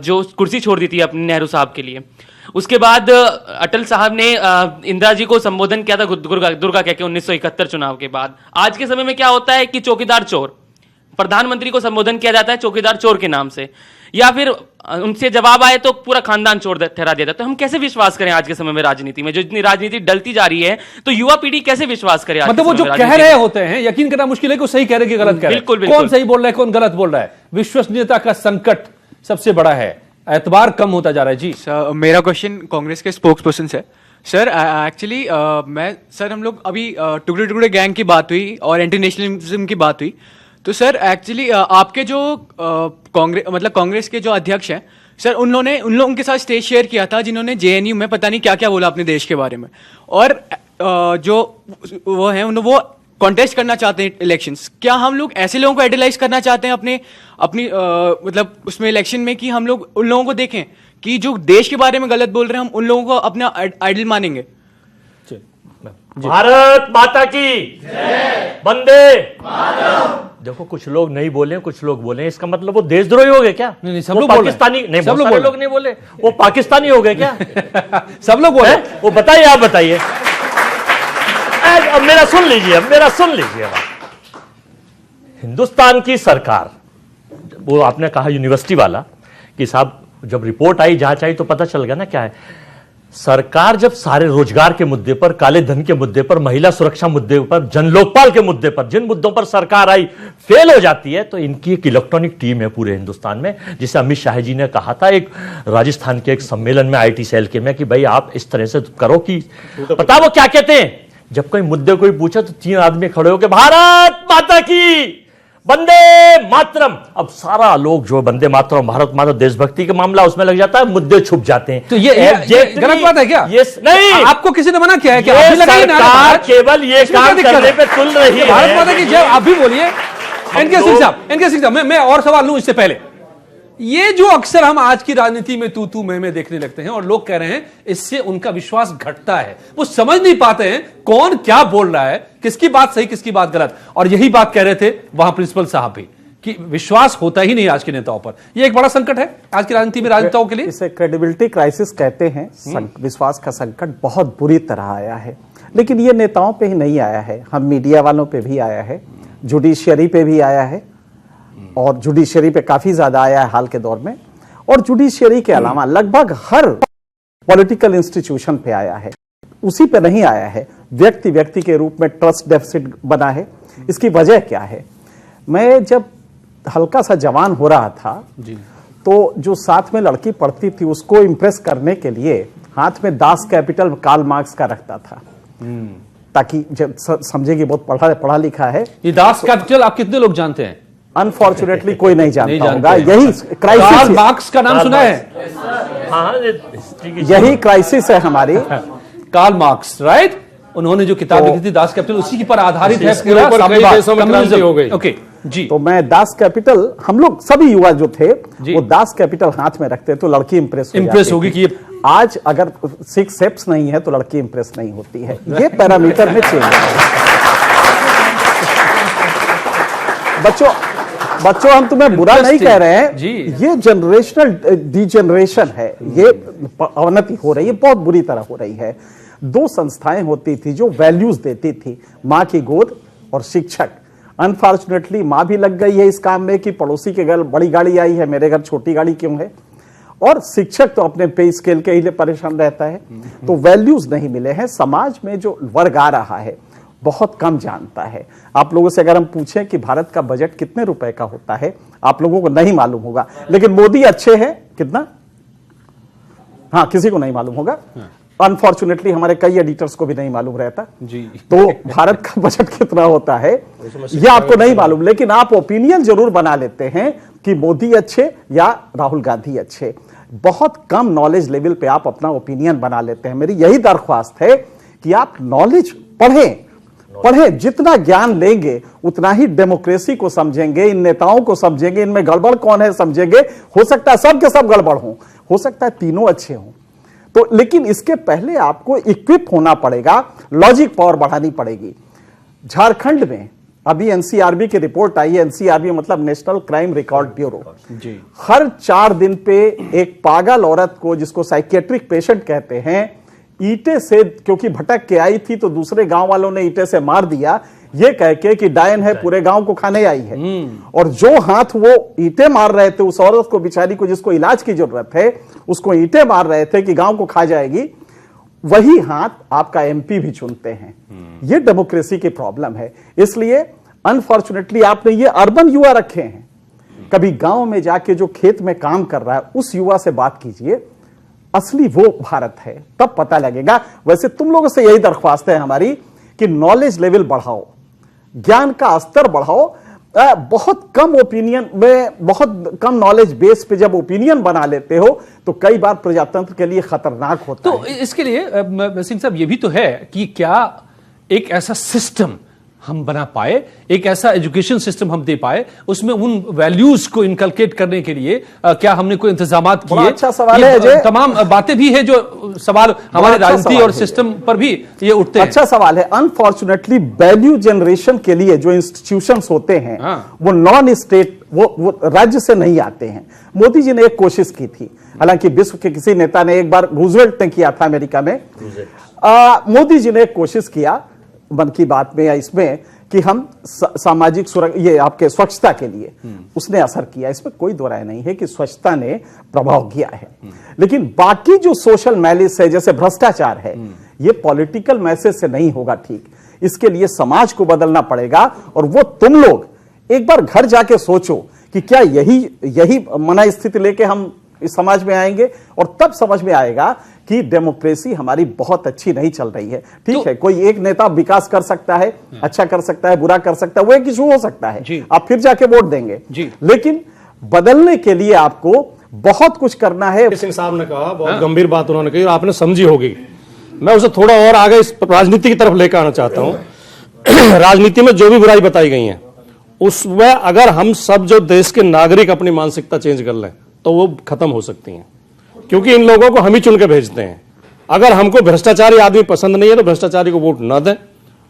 O: जो कुर्सी छोड़ दी थी अपने नेहरू साहब के लिए, उसके बाद अटल साहब ने इंदिरा जी को संबोधन किया था दुर्गा कह के 1971 चुनाव के बाद। आज के समय में क्या होता है कि चौकीदार चोर, प्रधानमंत्री को संबोधन किया जाता है चौकीदार चोर के नाम से। या फिर उनसे जवाब आए तो पूरा खानदान चोर ठहरा देता। तो हम कैसे विश्वास करें आज के समय में राजनीति में, जो इतनी राजनीति डलती जा रही है, तो युवा पीढ़ी कैसे विश्वास करे?
A: मतलब वो जो कह रहे होते हैं यकीन करना मुश्किल है कि वो सही कह रहे हैं कि गलत कह रहे हैं।
O: बिल्कुल, बिल्कुल।
A: कौन सही बोल रहा है, कौन गलत बोल रहा है? विश्वसनीयता का संकट सबसे बड़ा है, एतबार कम होता जा रहा है। जी
P: मेरा क्वेश्चन कांग्रेस के स्पोक्स पर्सन से सर, एक्चुअली मैं सर हम लोग अभी टुकड़े टुकड़े गैंग की बात हुई और एंटी नेशनलिज्म की बात हुई, तो सर एक्चुअली आपके जो कांग्रेस के जो अध्यक्ष हैं सर, उन लोगों के साथ स्टेज शेयर किया था जिन्होंने जेएनयू में पता नहीं क्या क्या बोला अपने देश के बारे में, और जो वो हैं वो कॉन्टेस्ट करना चाहते हैं इलेक्शंस। क्या हम लोग ऐसे लोगों को आइडलाइज करना चाहते हैं अपनी मतलब उसमें इलेक्शन में, कि हम लोग उन लोगों को देखें कि जो देश के बारे में गलत बोल रहे हैं हम उन लोगों को अपना आइडल मानेंगे?
K: भारत माता की वंदे देखो, कुछ लोग नहीं बोले, कुछ लोग बोले, इसका मतलब वो देशद्रोही हो गए क्या?
A: नहीं, सब लोग
K: पाकिस्तानी नहीं, सब लोग नहीं बोले, वो पाकिस्तानी हो गए क्या?
A: सब लोग बोले,
K: वो बताइए, आप बताइए। अब मेरा सुन लीजिए, हिंदुस्तान की सरकार, वो आपने कहा यूनिवर्सिटी वाला कि साहब जब रिपोर्ट आई, जांच आई, तो पता चल गया ना क्या है। सरकार जब सारे रोजगार के मुद्दे पर, काले धन के मुद्दे पर, महिला सुरक्षा मुद्दे पर, जन लोकपाल के मुद्दे पर, जिन मुद्दों पर सरकार आई फेल हो जाती है, तो इनकी एक इलेक्ट्रॉनिक टीम है पूरे हिंदुस्तान में, जिसे अमित शाह जी ने कहा था एक राजस्थान के एक सम्मेलन में आईटी सेल के में कि भाई आप इस तरह से करो कि पता वो क्या कहते हैं। जब कोई मुद्दे कोई पूछा तो 3 आदमी खड़े होकर भारत माता की वंदे मातरम। अब सारा लोग जो वंदे मातरम, भारत माता, देशभक्ति का मामला उसमें लग जाता है, मुद्दे छुप जाते हैं।
A: तो ये गलत बात है क्या?
K: ये नहीं,
A: आपको किसी ने मना किया है क्या?
K: सरकार केवल ये काम करने पे तुल रही है।
A: भारत माता की जय आप भी बोलिए। एनके सिंह साहब, मैं और सवाल लूं इससे पहले। ये जो अक्सर हम आज की राजनीति में तू मैं देखने लगते हैं और लोग कह रहे हैं इससे उनका विश्वास घटता है, वो समझ नहीं पाते हैं कौन क्या बोल रहा है, किसकी बात सही किसकी बात गलत। और यही बात कह रहे थे वहां प्रिंसिपल साहब भी कि विश्वास होता ही नहीं आज के नेताओं पर। यह एक बड़ा संकट है आज की राजनीति में राजनेताओं के लिए।
C: इसे क्रेडिबिलिटी क्राइसिस कहते हैं। विश्वास का संकट बहुत बुरी तरह आया है, लेकिन ये नेताओं पे ही नहीं आया है, हम मीडिया वालों पे भी आया है, जुडिशियरी पे भी आया है, और जुडिशियरी पे काफी ज्यादा आया है हाल के दौर में, और जुडिशियरी के अलावा लगभग हर पॉलिटिकल इंस्टीट्यूशन पे आया है। उसी पे नहीं आया है, व्यक्ति व्यक्ति के रूप में ट्रस्ट डेफिसिट बना है। इसकी वजह क्या है? मैं जब हल्का सा जवान हो रहा था जी, तो जो साथ में लड़की पढ़ती थी उसको इंप्रेस करने के लिए हाथ में दास कैपिटल कार्ल मार्क्स का रखता था, ताकि जब समझेगी बहुत पढ़ा लिखा है।
A: ये दास कैपिटल आप कितने लोग जानते हैं?
C: अनफॉर्चुनेटली कोई नहीं जानता होगा। यही क्राइसिस,
A: कार्ल मार्क्स का नाम सुना है?
C: यही क्राइसिस है हमारी।
A: Karl Marx, right? उन्होंने जो किताब लिखी थी दास कैपिटल, उसी पर आधारित है
I: पूरा कम्युनिज्म हो गई।
A: ओके जी,
C: तो मैं दास कैपिटल, हम लोग सभी युवा जो थे वो दास कैपिटल हाथ में रखते तो लड़की इंप्रेस
A: होगी कि
C: आज अगर 6 स्टेप्स नहीं है तो लड़की इंप्रेस नहीं होती है। ये पैरामीटर में चेंज है। बच्चों हम तुम्हें बुरा नहीं कह रहे हैं जी, ये जनरेशनल डिजेनरेशन है, ये अवनति हो रही है, बहुत बुरी तरह हो रही है। 2 संस्थाएं होती थी जो वैल्यूज देती थी, माँ की गोद और शिक्षक। अनफॉर्चुनेटली माँ भी लग गई है इस काम में कि पड़ोसी के घर बड़ी गाड़ी आई है, मेरे घर छोटी गाड़ी क्यों है, और शिक्षक तो अपने पे स्केल के लिए परेशान रहता है। तो वैल्यूज नहीं मिले हैं। समाज में जो वर्ग आ रहा है बहुत कम जानता है। आप लोगों से अगर हम पूछें कि भारत का बजट कितने रुपए का होता है, आप लोगों को नहीं मालूम होगा, लेकिन मोदी अच्छे हैं कितना, हाँ किसी को नहीं मालूम होगा। अनफॉर्चुनेटली हमारे कई एडिटर्स को भी नहीं मालूम रहता जी। तो भारत का बजट कितना होता है यह आपको नहीं मालूम, लेकिन आप ओपिनियन जरूर बना लेते हैं कि मोदी अच्छे या राहुल गांधी अच्छे। बहुत कम नॉलेज लेवल पे आप अपना ओपिनियन बना लेते हैं। मेरी यही दरख्वास्त है कि आप नॉलेज पढ़ें, जितना ज्ञान लेंगे उतना ही डेमोक्रेसी को समझेंगे, इन नेताओं को समझेंगे, इनमें गड़बड़ कौन है समझेंगे। हो सकता है सब के सब गड़बड़ हो सकता है तीनों अच्छे हों, तो लेकिन इसके पहले आपको इक्विप होना पड़ेगा, लॉजिक पावर बढ़ानी पड़ेगी। झारखंड में अभी एनसीआरबी की रिपोर्ट आई है, एनसीआरबी मतलब नेशनल क्राइम रिकॉर्ड ब्यूरो जी, हर 4 दिन पे एक पागल औरत को, जिसको साइकियाट्रिक पेशेंट कहते हैं, ईंटे से, क्योंकि भटक के आई थी तो दूसरे गांव वालों ने ईंटे से मार दिया, ये कह के कि डायन है पूरे गांव को खाने आई है। और जो हाथ वो ईंटें मार रहे थे उस औरत को, बिचारी को, जिसको इलाज की जरूरत है, उसको ईंटें मार रहे थे कि गांव को खा जाएगी, वही हाथ आपका एमपी भी चुनते हैं। ये डेमोक्रेसी की प्रॉब्लम है। इसलिए अनफॉर्चुनेटली आपने ये अर्बन युवा रखे हैं। कभी गांव में जाके जो खेत में काम कर रहा है उस युवा से बात कीजिए, असली वो भारत है, तब पता लगेगा। वैसे तुम लोगों से यही दरख्वास्त है हमारी कि नॉलेज लेवल बढ़ाओ, ज्ञान का स्तर बढ़ाओ। बहुत कम ओपिनियन में, बहुत कम नॉलेज बेस पे जब ओपिनियन बना लेते हो तो कई बार प्रजातंत्र के लिए खतरनाक होता है।
A: तो इसके लिए सिंह साहब ये भी तो है कि क्या एक ऐसा सिस्टम हम बना पाए, एक ऐसा एजुकेशन सिस्टम हम दे पाए, उसमें उन वैल्यूज को इनकलकेट करने के लिए क्या हमने कोई इंतजामात किए?
C: अच्छा सवाल है अजय।
A: तमाम बातें भी है जो सवाल हमारे राजनीति और सिस्टम पर भी ये उठते हैं।
C: अच्छा सवाल है। अनफॉर्चुनेटली वैल्यू जनरेशन के लिए जो इंस्टीट्यूशंस होते हैं वो नॉन स्टेट, वो राज्य से नहीं आते हैं। मोदी जी ने एक कोशिश की थी, हालांकि विश्व के किसी नेता ने, एक बार रूजवेल्ट ने किया था अमेरिका में। मोदी जी ने एक कोशिश किया मन की बात में या इसमें कि हम सामाजिक सुरक्षा, ये आपके स्वच्छता के लिए उसने असर किया, इसमें कोई दो राय नहीं है कि स्वच्छता ने प्रभाव किया है। लेकिन बाकी जो सोशल मैलिस है, जैसे भ्रष्टाचार है, ये पॉलिटिकल मैसेज से नहीं होगा ठीक। इसके लिए समाज को बदलना पड़ेगा। और वो तुम लोग एक बार घर जाके सोचो कि क्या यही मना स्थिति लेके हम इस समाज में आएंगे, और तब समझ में आएगा कि डेमोक्रेसी हमारी बहुत अच्छी नहीं चल रही है। ठीक है, कोई एक नेता विकास कर सकता है, अच्छा कर सकता है, बुरा कर सकता है, वो एक इशू हो सकता है, आप फिर जाके वोट देंगे। लेकिन बदलने के लिए आपको बहुत कुछ करना है।
I: सिंह साहब ने कहा, बहुत गंभीर बात उन्होंने कही, आपने समझी होगी। मैं उसे थोड़ा और आगे इस राजनीति की तरफ लेकर आना चाहता हूं। राजनीति में जो भी बुराई बताई गई है उसमें अगर हम सब जो देश के नागरिक अपनी मानसिकता चेंज कर लें तो वो खत्म हो सकती हैं, क्योंकि इन लोगों को हम ही चुन के भेजते हैं। अगर हमको भ्रष्टाचारी आदमी पसंद नहीं है तो भ्रष्टाचारी को वोट न दें,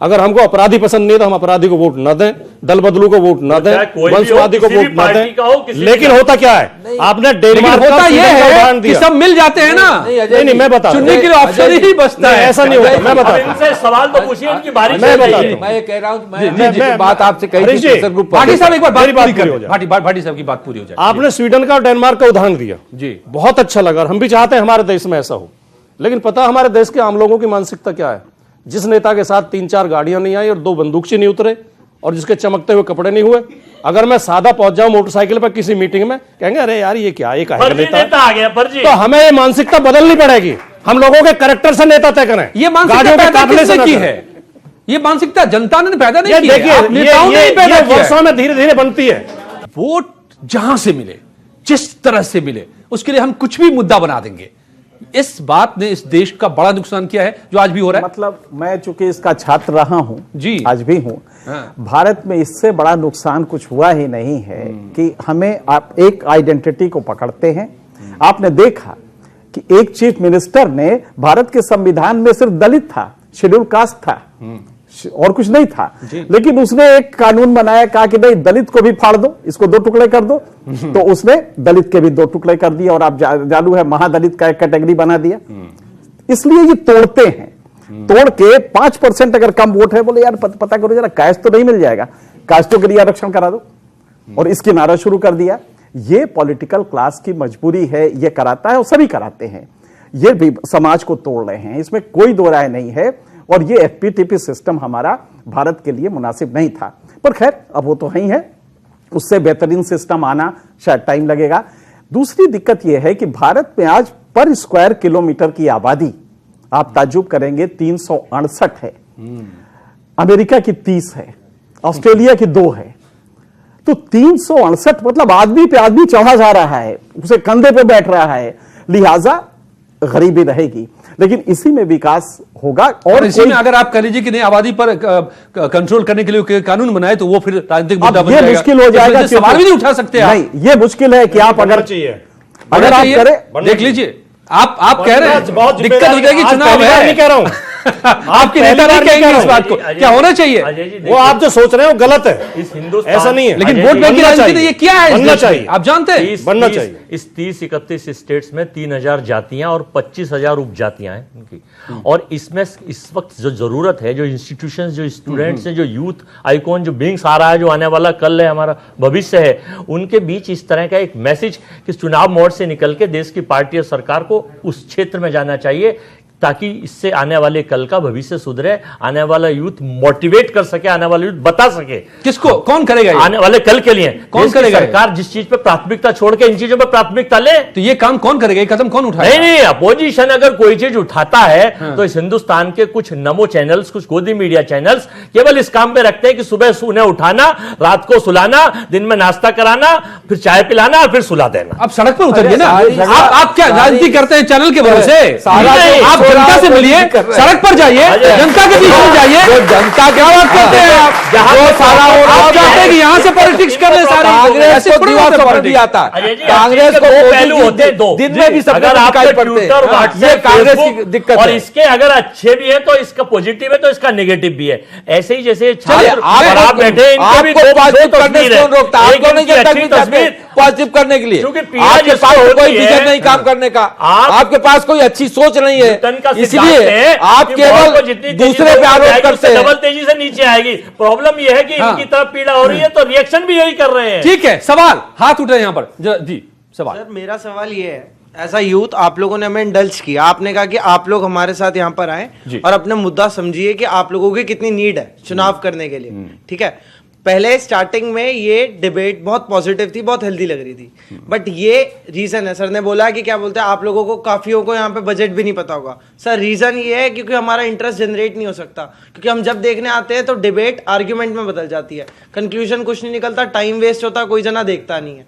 I: अगर हमको अपराधी पसंद नहीं है तो हम अपराधी को वोट न दें, दल बदलू को वोट न दें, वंशवादी को वोट न दें। लेकिन होता क्या है, आपने डेनमार्क का उदाहरण दिया,
A: सब मिल जाते हैं ना।
I: नहीं, मैं बता,
A: चुनने के लिए ऑप्शन ही बचता है।
I: ऐसा नहीं होता। मैं बताता
K: सवाल तो पूछिए, इनकी बारी।
J: मैं कह रहा हूं, बात आपसे कही
A: भाटी साहब एक बार भाटी साहब की बात पूरी हो जाए।
I: आपने स्वीडन का और डेनमार्क का उदाहरण दिया जी, बहुत अच्छा लगा। हम भी चाहते हैं हमारे देश में ऐसा हो। लेकिन पता हमारे देश के आम लोगों की मानसिकता क्या है? जिस नेता के साथ 3-4 गाड़ियां नहीं आई और 2 बंदूकची नहीं उतरे और जिसके चमकते हुए कपड़े नहीं हुए, अगर मैं सादा पहुंच जाऊं मोटरसाइकिल पर किसी मीटिंग में, कहेंगे अरे यार ये क्या, एक नेता आ गया फर्जी। तो हमें ये मानसिकता बदलनी पड़ेगी। हम लोगों के कैरेक्टर से नेता तय करें।
A: ये मानसिकता किसने की है? ये मानसिकता जनता ने पैदा नहीं की है, नेताओं ने पैदा किया है।
I: वर्षों में धीरे धीरे बनती है।
A: वोट जहां से मिले, जिस तरह से मिले, उसके लिए हम कुछ भी मुद्दा बना देंगे। इस बात ने इस देश का बड़ा नुकसान किया है जो आज भी हो रहा है।
C: मतलब मैं चूंकि इसका छात्र रहा हूं जी, आज भी हूं। भारत में इससे बड़ा नुकसान कुछ हुआ ही नहीं है कि हमें आप एक आइडेंटिटी को पकड़ते हैं। आपने देखा कि एक चीफ मिनिस्टर ने, भारत के संविधान में सिर्फ दलित था, शेड्यूल कास्ट था और कुछ नहीं था, लेकिन उसने एक कानून बनाया, कहा कि नहीं दलित को भी फाड़ दो, इसको 2 टुकड़े कर दो। तो उसने दलित के भी 2 टुकड़े कर दिए और आप चालू है महादलित का एक कैटेगरी बना दिया। इसलिए ये तोड़ते हैं, तोड़ के 5% अगर कम वोट है, बोले यार पता करो जरा कास्ट तो नहीं मिल जाएगा, कास्टों के लिए आरक्षण करा दो, और इसकी नारा शुरू कर दिया। ये पॉलिटिकल क्लास की मजबूरी है, ये कराता है और सभी कराते हैं। ये भी समाज को तोड़ रहे हैं, इसमें कोई दो राय नहीं है। और ये एफपीटीपी सिस्टम हमारा भारत के लिए मुनासिब नहीं था, पर खैर अब वो तो ही है, उससे बेहतरीन सिस्टम आना शायद टाइम लगेगा। दूसरी दिक्कत यह है कि भारत में आज पर स्क्वायर किलोमीटर की आबादी, आप ताज्जुब करेंगे, 368 है। अमेरिका की 30 है, ऑस्ट्रेलिया की 2 है। तो 368 मतलब आदमी पे आदमी चढ़ा जा रहा है, उसे कंधे पे बैठ रहा है, लिहाजा गरीबी रहेगी। लेकिन इसी में विकास होगा। और इसी में
A: अगर आप कह लीजिए कि नहीं आबादी पर कंट्रोल करने के लिए कानून बनाए तो वो फिर राजनीतिक मुद्दा बन जाएगा,
C: मुश्किल हो जाएगा,
A: सवाल भी नहीं उठा सकते आप।
C: नहीं, ये मुश्किल है कि आप अगर
A: आप करें, देख लीजिए, आप कह रहे हैं दिक्कत हो जाएगी, चुनाव है, नहीं कह रहा हूं आपके नेता नहीं कहेंगे इस बात को, क्या होना चाहिए?
I: वो आप जो सोच रहे हो गलत है,
K: इस हिंदुस्तान
I: ऐसा नहीं है।
A: लेकिन वोट बैंक की राजनीति ने ये किया है,
I: बनना चाहिए,
A: आप जानते हैं
I: बनना चाहिए।
K: इस 30-31 स्टेट्स में 3000 जातियां और 25,000 उपजातियां हैं उनकी, और इसमें इस वक्त जो जरूरत है, जो इंस्टीट्यूशंस, जो स्टूडेंट्स हैं, जो यूथ आइकॉन, जो बिंग्स आ रहा है, जो आने वाला कल है, हमारा भविष्य है, उनके बीच इस तरह का एक मैसेज कि चुनाव मोड से निकल के देश की पार्टी और सरकार को उस क्षेत्र में जाना चाहिए, ताकि इससे आने वाले कल का भविष्य सुधरे, आने वाला यूथ मोटिवेट कर सके, आने वाला यूथ बता सके।
A: किसको, कौन करेगा ये?
K: आने वाले कल के लिए
A: कौन करेगा?
K: सरकार जिस चीज पे प्राथमिकता छोड़ के इन चीजों पे प्राथमिकता ले,
A: तो ये काम कौन करेगा, ये कदम कौन उठाएगा?
K: नहीं, अपोजिशन अगर कोई चीज उठाता है तो इस हिंदुस्तान के कुछ नमो चैनल्स, कुछ गोदी मीडिया चैनल्स केवल इस काम पे रखते हैं कि सुबह उन्हें उठाना, रात को सुलाना, दिन में नाश्ता कराना, फिर चाय पिलाना और फिर सुला देना।
A: आप सड़क पर उतरिए ना, आप क्या राजनीति करते हैं चैनल के भरोसे? आप जनता से मिलिए, सड़क पर जाइए, जनता के बीच में जाइए, जनता क्या बात करते हैं आप? आप चाहते हैं कि यहाँ से पॉलिटिक्स कर ले सारे?
J: कांग्रेस को दीवार से पलट दिया था, कांग्रेस को
K: पहलू होते हैं दो,
J: दिन में भी सब
K: दिखाई
J: पड़ते
K: हैं,
J: ये कांग्रेस की दिक्कत
K: और
J: है।
K: इसके अगर अच्छे भी है तो इसका पॉजिटिव है, तो इसका नेगेटिव भी है। ऐसे ही जैसे छात्र आप बैठे,
J: आपको पॉजिटिव करने से कौन रोकता? आपको नहीं जब तक तस्वीर पॉजिटिव करने के लिए, आपके पास कोई विजन नहीं काम करने का, आपके पास कोई अच्छी सोच नहीं है, इसलिए आप केवल दूसरे पे आरोप करते हैं।
K: डबल तेजी से नीचे आएगी। प्रॉब्लम यह है कि इनकी तरफ पीड़ा हो रही है तो रिएक्शन भी यही कर रहे हैं।
A: ठीक है, सवाल हाथ उठ रहे हैं यहां पर जी, सवाल।
Q: सर मेरा सवाल ये है, ऐसा यूथ आप लोगों ने हमें इंडल्ज किया, आपने कहा कि आप लोग हमारे साथ यहाँ पर आए और अपना मुद्दा समझिए कि आप लोगों की कितनी नीड है चुनाव करने के लिए, ठीक है। पहले स्टार्टिंग में ये डिबेट बहुत पॉजिटिव थी, बहुत हेल्दी लग रही थी, बट ये रीजन है, सर ने बोला कि क्या बोलते हैं, आप लोगों को काफियों को यहाँ पे बजट भी नहीं पता होगा। सर रीजन ये है क्योंकि हमारा इंटरेस्ट जनरेट नहीं हो सकता, क्योंकि हम जब देखने आते हैं तो डिबेट आर्ग्यूमेंट में बदल जाती है, कंक्लूजन कुछ नहीं निकलता, टाइम वेस्ट होता, कोई जना देखता नहीं है।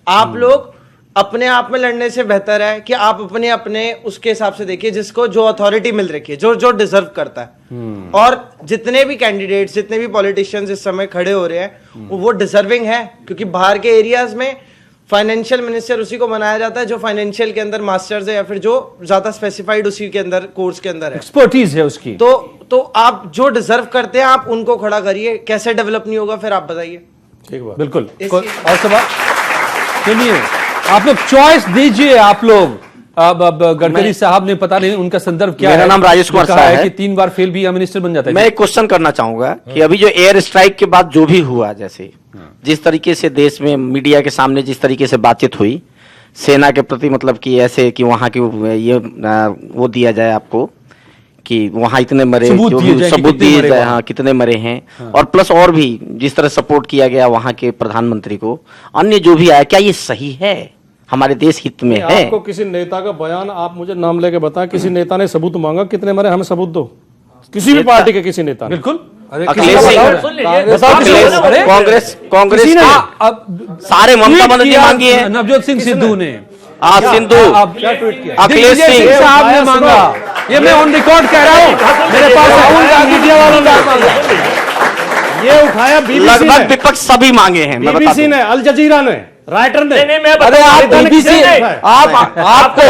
Q: आप लोग अपने आप में लड़ने से बेहतर है कि आप अपने अपने उसके हिसाब से देखिए, जिसको जो अथॉरिटी मिल रखी है, जो जो डिजर्व करता है। और जितने भी कैंडिडेट्स, जितने भी पॉलिटिशियंस इस समय खड़े हो रहे हैं वो डिजर्विंग है, क्योंकि बाहर के एरियाज में फाइनेंशियल मिनिस्टर उसी को बनाया जाता है जो फाइनेंशियल के अंदर मास्टर्स है या फिर जो ज्यादा स्पेसिफाइड उसी के अंदर कोर्स के अंदर है,
A: एक्सपर्टीज है उसकी।
Q: तो आप जो डिजर्व करते हैं आप उनको खड़ा करिए। कैसे डेवलप नहीं होगा फिर आप बताइए।
A: ठीक बात, बिल्कुल। और सवाल सुनिए, आप लोग चॉइस दीजिए। आप लोग अब गडकरी साहब ने पता नहीं उनका संदर्भ क्या है।
R: मेरा नाम राजेश कुमार शाह है
A: कि 3 बार फेल भी मिनिस्टर बन जाता है।
R: मैं एक क्वेश्चन करना चाहूंगा कि अभी जो एयर स्ट्राइक के बाद जो भी हुआ, जैसे जिस तरीके से देश में मीडिया के सामने जिस तरीके से बातचीत हुई सेना के प्रति, मतलब कि ऐसे कि वहां की ये वो दिया जाए आपको कि वहां इतने मरे, जो भी सबूत दिए जाए, हाँ कितने मरे हैं, और प्लस और भी जिस तरह सपोर्ट किया गया वहां के प्रधानमंत्री को, अन्य जो भी आया, क्या ये सही है, हमारे देश हित में है?
I: आपको किसी नेता का बयान आप मुझे नाम लेके बताएं, किसी नेता ने सबूत मांगा, कितने मरे, हमें सबूत दो, किसी भी पार्टी के किसी नेता।
A: बिल्कुल,
R: कांग्रेस सारे ममता बनर्जी मांगी है,
A: नवजोत सिंह सिद्धू ने,
R: सिद्धू,
A: अखिलेश सिंह साहब ने मांगा, ये मैं ऑन रिकॉर्ड कह रहा हूँ, मेरे पास राहुल गांधी जी वालों ने
I: ये उठाया,
R: लगभग विपक्ष सभी मांगे हैं,
I: बीबीसी ने, अल जजीरा ने, राइटर ने।
R: अरे आप बीबीसी, आपको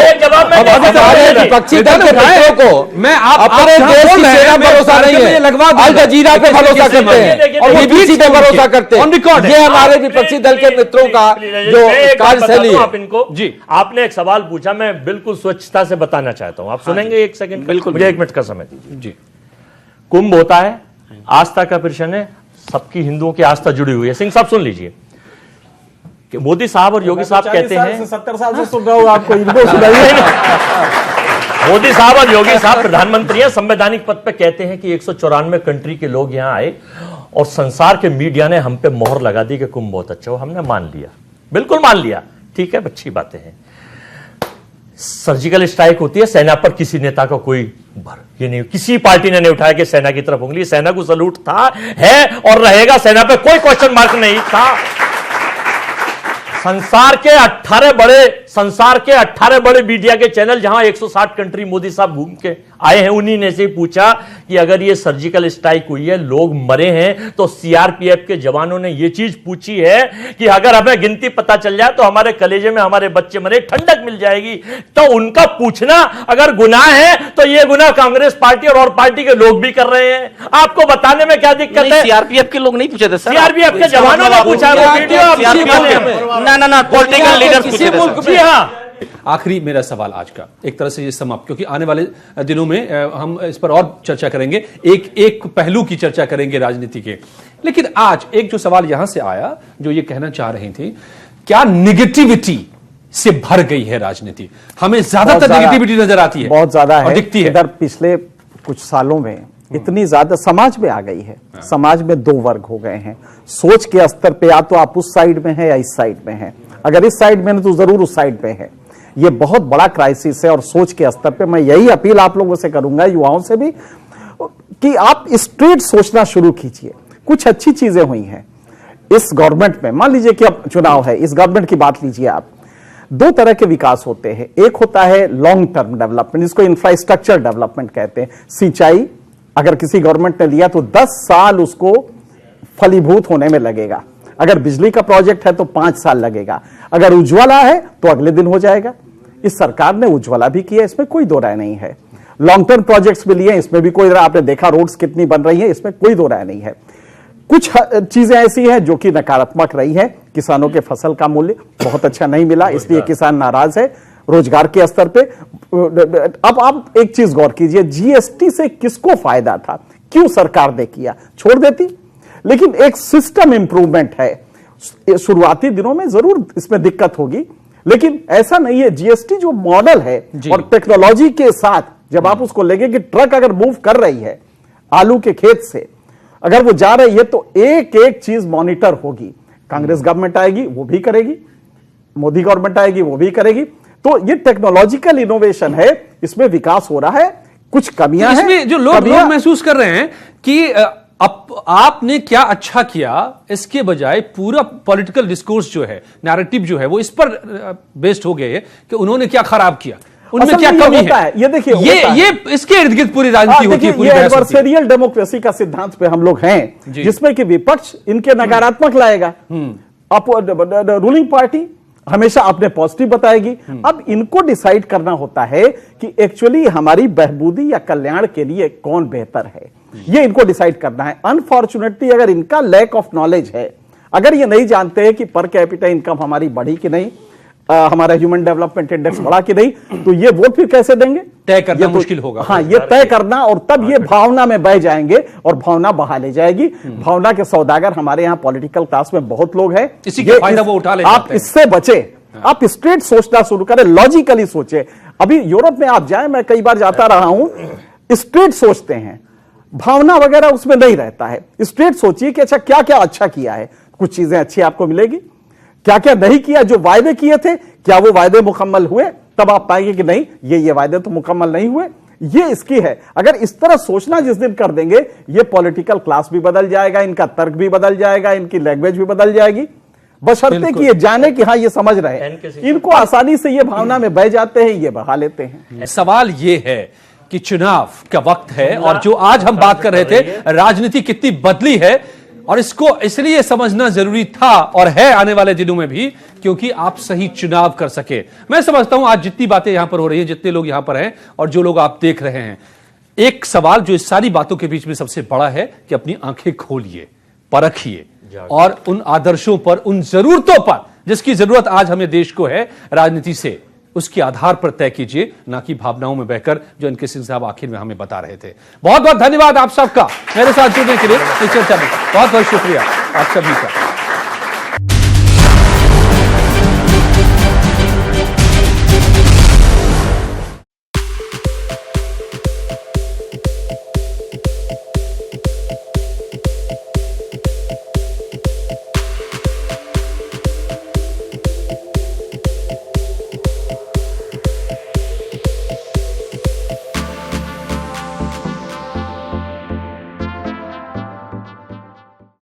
R: विपक्षी दल के मित्रों को
A: मैं
R: अपने देश की सेना भरोसा नहीं है, अल जजीरा पे भरोसा करते हैं और बीबीसी पे भरोसा करते हैं। ये हमारे विपक्षी दल के मित्रों का जो कार्यशैली है।
K: आप इनको जी, आपने एक सवाल पूछा, मैं बिल्कुल स्वच्छता से बताना चाहता हूं, आप सुनेंगे एक सेकंड?
R: बिल्कुल,
K: मुझे 1 मिनट का समय दीजिए जी। कुंभ होता है, आस्था का प्रश्न है, सबकी हिंदुओं की आस्था जुड़ी हुई है। सिंह साहब सुन लीजिए, मोदी साहब और योगी साहब कहते हैं,
C: 70 साल से सुन रहा हूं आपको, इनको सुनाइए।
K: मोदी साहब और योगी साहब प्रधानमंत्री हैं, संवैधानिक पद पे कहते हैं कि 194 कंट्री के लोग यहां आए और संसार के मीडिया ने हम पे मोहर लगा दी कि कुंभ बहुत अच्छा हो। हमने मान लिया, बिल्कुल मान लिया, ठीक है, अच्छी बातें हैं। सर्जिकल स्ट्राइक होती है, सेना पर किसी नेता का कोई ये नहीं, किसी पार्टी ने नहीं उठाया कि सेना की तरफ उंगली। सेना को सलूट था, है और रहेगा, सेना पे कोई क्वेश्चन मार्क नहीं था। संसार के 18 बड़े संसार के 18 बड़े मीडिया के चैनल जहां 160 कंट्री मोदी साहब घूम के आए हैं, उन्हीं ने से पूछा कि अगर ये सर्जिकल स्ट्राइक हुई है, लोग मरे हैं, तो सीआरपीएफ के जवानों ने ये चीज पूछी है कि अगर हमें गिनती पता चल जाए तो हमारे कलेजे में हमारे बच्चे मरे, ठंडक मिल जाएगी। तो उनका पूछना अगर गुनाह है तो ये गुनाह कांग्रेस पार्टी और पार्टी के लोग भी कर रहे हैं। आपको बताने में क्या दिक्कत है?
R: सीआरपीएफ के लोग नहीं पूछे थे सर,
K: सीआरपीएफ के जवानों ने पूछा, वीडियो
R: ना पॉलिटिकल लीडर्स पूछे थे सर।
K: जी हाँ।
A: आखिरी मेरा सवाल आज का एक तरह से ये समाप्त, क्योंकि आने वाले दिनों में हम इस पर और चर्चा करेंगे, एक पहलू की चर्चा करेंगे राजनीति के। लेकिन आज एक जो सवाल यहां से आया, जो ये कहना चाह रही थी, क्या निगेटिविटी से भर गई है राजनीति? हमें ज्यादातर निगेटिविटी नजर आती है,
C: बहुत ज्यादा है,
A: दिखती है।
C: इधर पिछले कुछ सालों में इतनी ज्यादा समाज में आ गई है। समाज में दो वर्ग हो गए हैं सोच के स्तर पे, या तो आप उस साइड में हैं या इस साइड में हैं। अगर इस साइड में है तो जरूर उस साइड में है। ये बहुत बड़ा क्राइसिस है, और सोच के स्तर पे मैं यही अपील आप लोगों से करूंगा, युवाओं से भी, कि आप स्ट्रेट सोचना शुरू कीजिए। कुछ अच्छी चीजें हुई हैं इस गवर्नमेंट में। मान लीजिए कि अब चुनाव है, इस गवर्नमेंट की बात लीजिए आप। दो तरह के विकास होते हैं, एक होता है लॉन्ग टर्म डेवलपमेंट, जिसको इंफ्रास्ट्रक्चर डेवलपमेंट कहते हैं। सिंचाई अगर किसी गवर्नमेंट ने लिया तो 10 साल उसको फलीभूत होने में लगेगा। अगर बिजली का प्रोजेक्ट है तो 5 साल लगेगा। अगर उज्ज्वला है तो अगले दिन हो जाएगा। इस सरकार ने उज्ज्वला भी किया, इसमें कोई दो राय नहीं है। लॉन्ग टर्म प्रोजेक्ट्स भी लिए, इसमें भी कोई, आपने देखा रोड्स कितनी बन रही है, इसमें कोई दो राय नहीं है। कुछ चीजें ऐसी हैं जो कि नकारात्मक रही है। किसानों के फसल का मूल्य बहुत अच्छा नहीं मिला, इसलिए किसान नाराज है। रोजगार के स्तर पे अब आप एक चीज गौर कीजिए, जीएसटी से किसको फायदा था? क्यों सरकार ने किया? छोड़ देती। लेकिन एक सिस्टम इंप्रूवमेंट है। शुरुआती दिनों में जरूर इसमें दिक्कत होगी, लेकिन ऐसा नहीं है। जीएसटी जो मॉडल है और टेक्नोलॉजी के साथ जब आप उसको लेंगे कि ट्रक अगर मूव कर रही है आलू के खेत से, अगर वो जा रही है तो एक एक चीज मॉनिटर होगी। कांग्रेस गवर्नमेंट आएगी वो भी करेगी, मोदी गवर्नमेंट आएगी वो भी करेगी। तो ये टेक्नोलॉजिकल इनोवेशन है, इसमें विकास हो रहा है। कुछ कमियां हैं,
A: इसमें जो लोग महसूस कर रहे हैं कि आपने क्या अच्छा किया, इसके बजाय पूरा पॉलिटिकल डिस्कोर्स जो है, नैरेटिव जो है, वो इस पर बेस्ड हो गए है कि उन्होंने क्या खराब किया, उनमें क्या कमी है।
C: ये देखिए,
A: ये इसके इर्द गिर्द पूरी राजनीति होती है, पूरी बहस होती है।
C: एडवर्सेरियल डेमोक्रेसी का सिद्धांत पे हम लोग हैं, जिसमें कि विपक्ष इनके नकारात्मक लाएगा, रूलिंग पार्टी हमेशा अपने पॉजिटिव बताएगी। अब इनको डिसाइड करना होता है कि एक्चुअली हमारी बहबूदी या कल्याण के लिए कौन बेहतर है, ये इनको डिसाइड करना है। अनफॉर्चुनेटली अगर इनका लैक ऑफ नॉलेज है, अगर ये नहीं जानते हैं कि पर कैपिटा इनकम हमारी बढ़ी कि नहीं, हमारा ह्यूमन डेवलपमेंट इंडेक्स बढ़ा कि नहीं, तो ये वोट फिर कैसे देंगे?
A: तय करना मुश्किल होगा।
C: हाँ, ये तय करना, और तब ये भावना में बह जाएंगे और भावना बहा ले जाएगी। भावना के सौदागर हमारे यहाँ पॉलिटिकल क्लास में बहुत लोग हैं,
A: इसी का फायदा वो उठा लेते हैं।
C: आप इससे बचे, आप स्ट्रेट सोचना शुरू करें, लॉजिकली सोचे। अभी यूरोप में आप जाए, मैं कई बार जाता रहा हूं, स्ट्रेट सोचते हैं, भावना वगैरह उसमें नहीं रहता है। स्ट्रेट सोचिए कि अच्छा क्या क्या अच्छा किया है, कुछ चीजें अच्छी आपको मिलेगी। क्या क्या नहीं किया, जो वायदे किए थे क्या वो वायदे मुकम्मल हुए, तब आप पाएंगे कि नहीं ये वायदे तो मुकम्मल नहीं हुए। ये इसकी है। अगर इस तरह सोचना जिस दिन कर देंगे, ये पॉलिटिकल क्लास भी बदल जाएगा, इनका तर्क भी बदल जाएगा, इनकी लैंग्वेज भी बदल जाएगी, बशर्ते कि ये जाने कि हाँ ये समझ रहे हैं। इनको आसानी से ये भावना में बह जाते हैं, ये बहा लेते हैं।
A: सवाल ये है कि चुनाव का वक्त है, और जो आज हम बात कर रहे थे, राजनीति कितनी बदली है, और इसको इसलिए समझना जरूरी था और है आने वाले दिनों में भी, क्योंकि आप सही चुनाव कर सके। मैं समझता हूं आज जितनी बातें यहां पर हो रही है, जितने लोग यहां पर हैं और जो लोग आप देख रहे हैं, एक सवाल जो इस सारी बातों के बीच में सबसे बड़ा है कि अपनी आंखें खोलिए, परखिए, और उन आदर्शों पर, उन जरूरतों पर जिसकी जरूरत आज हमें देश को है राजनीति से, उसके आधार पर तय कीजिए, ना कि भावनाओं में बहकर, जो एनके सिंह साहब आखिर में हमें बता रहे थे। बहुत बहुत धन्यवाद आप सबका मेरे साथ जुड़ने के लिए इस चर्चा में। बहुत बहुत शुक्रिया आप सभी का।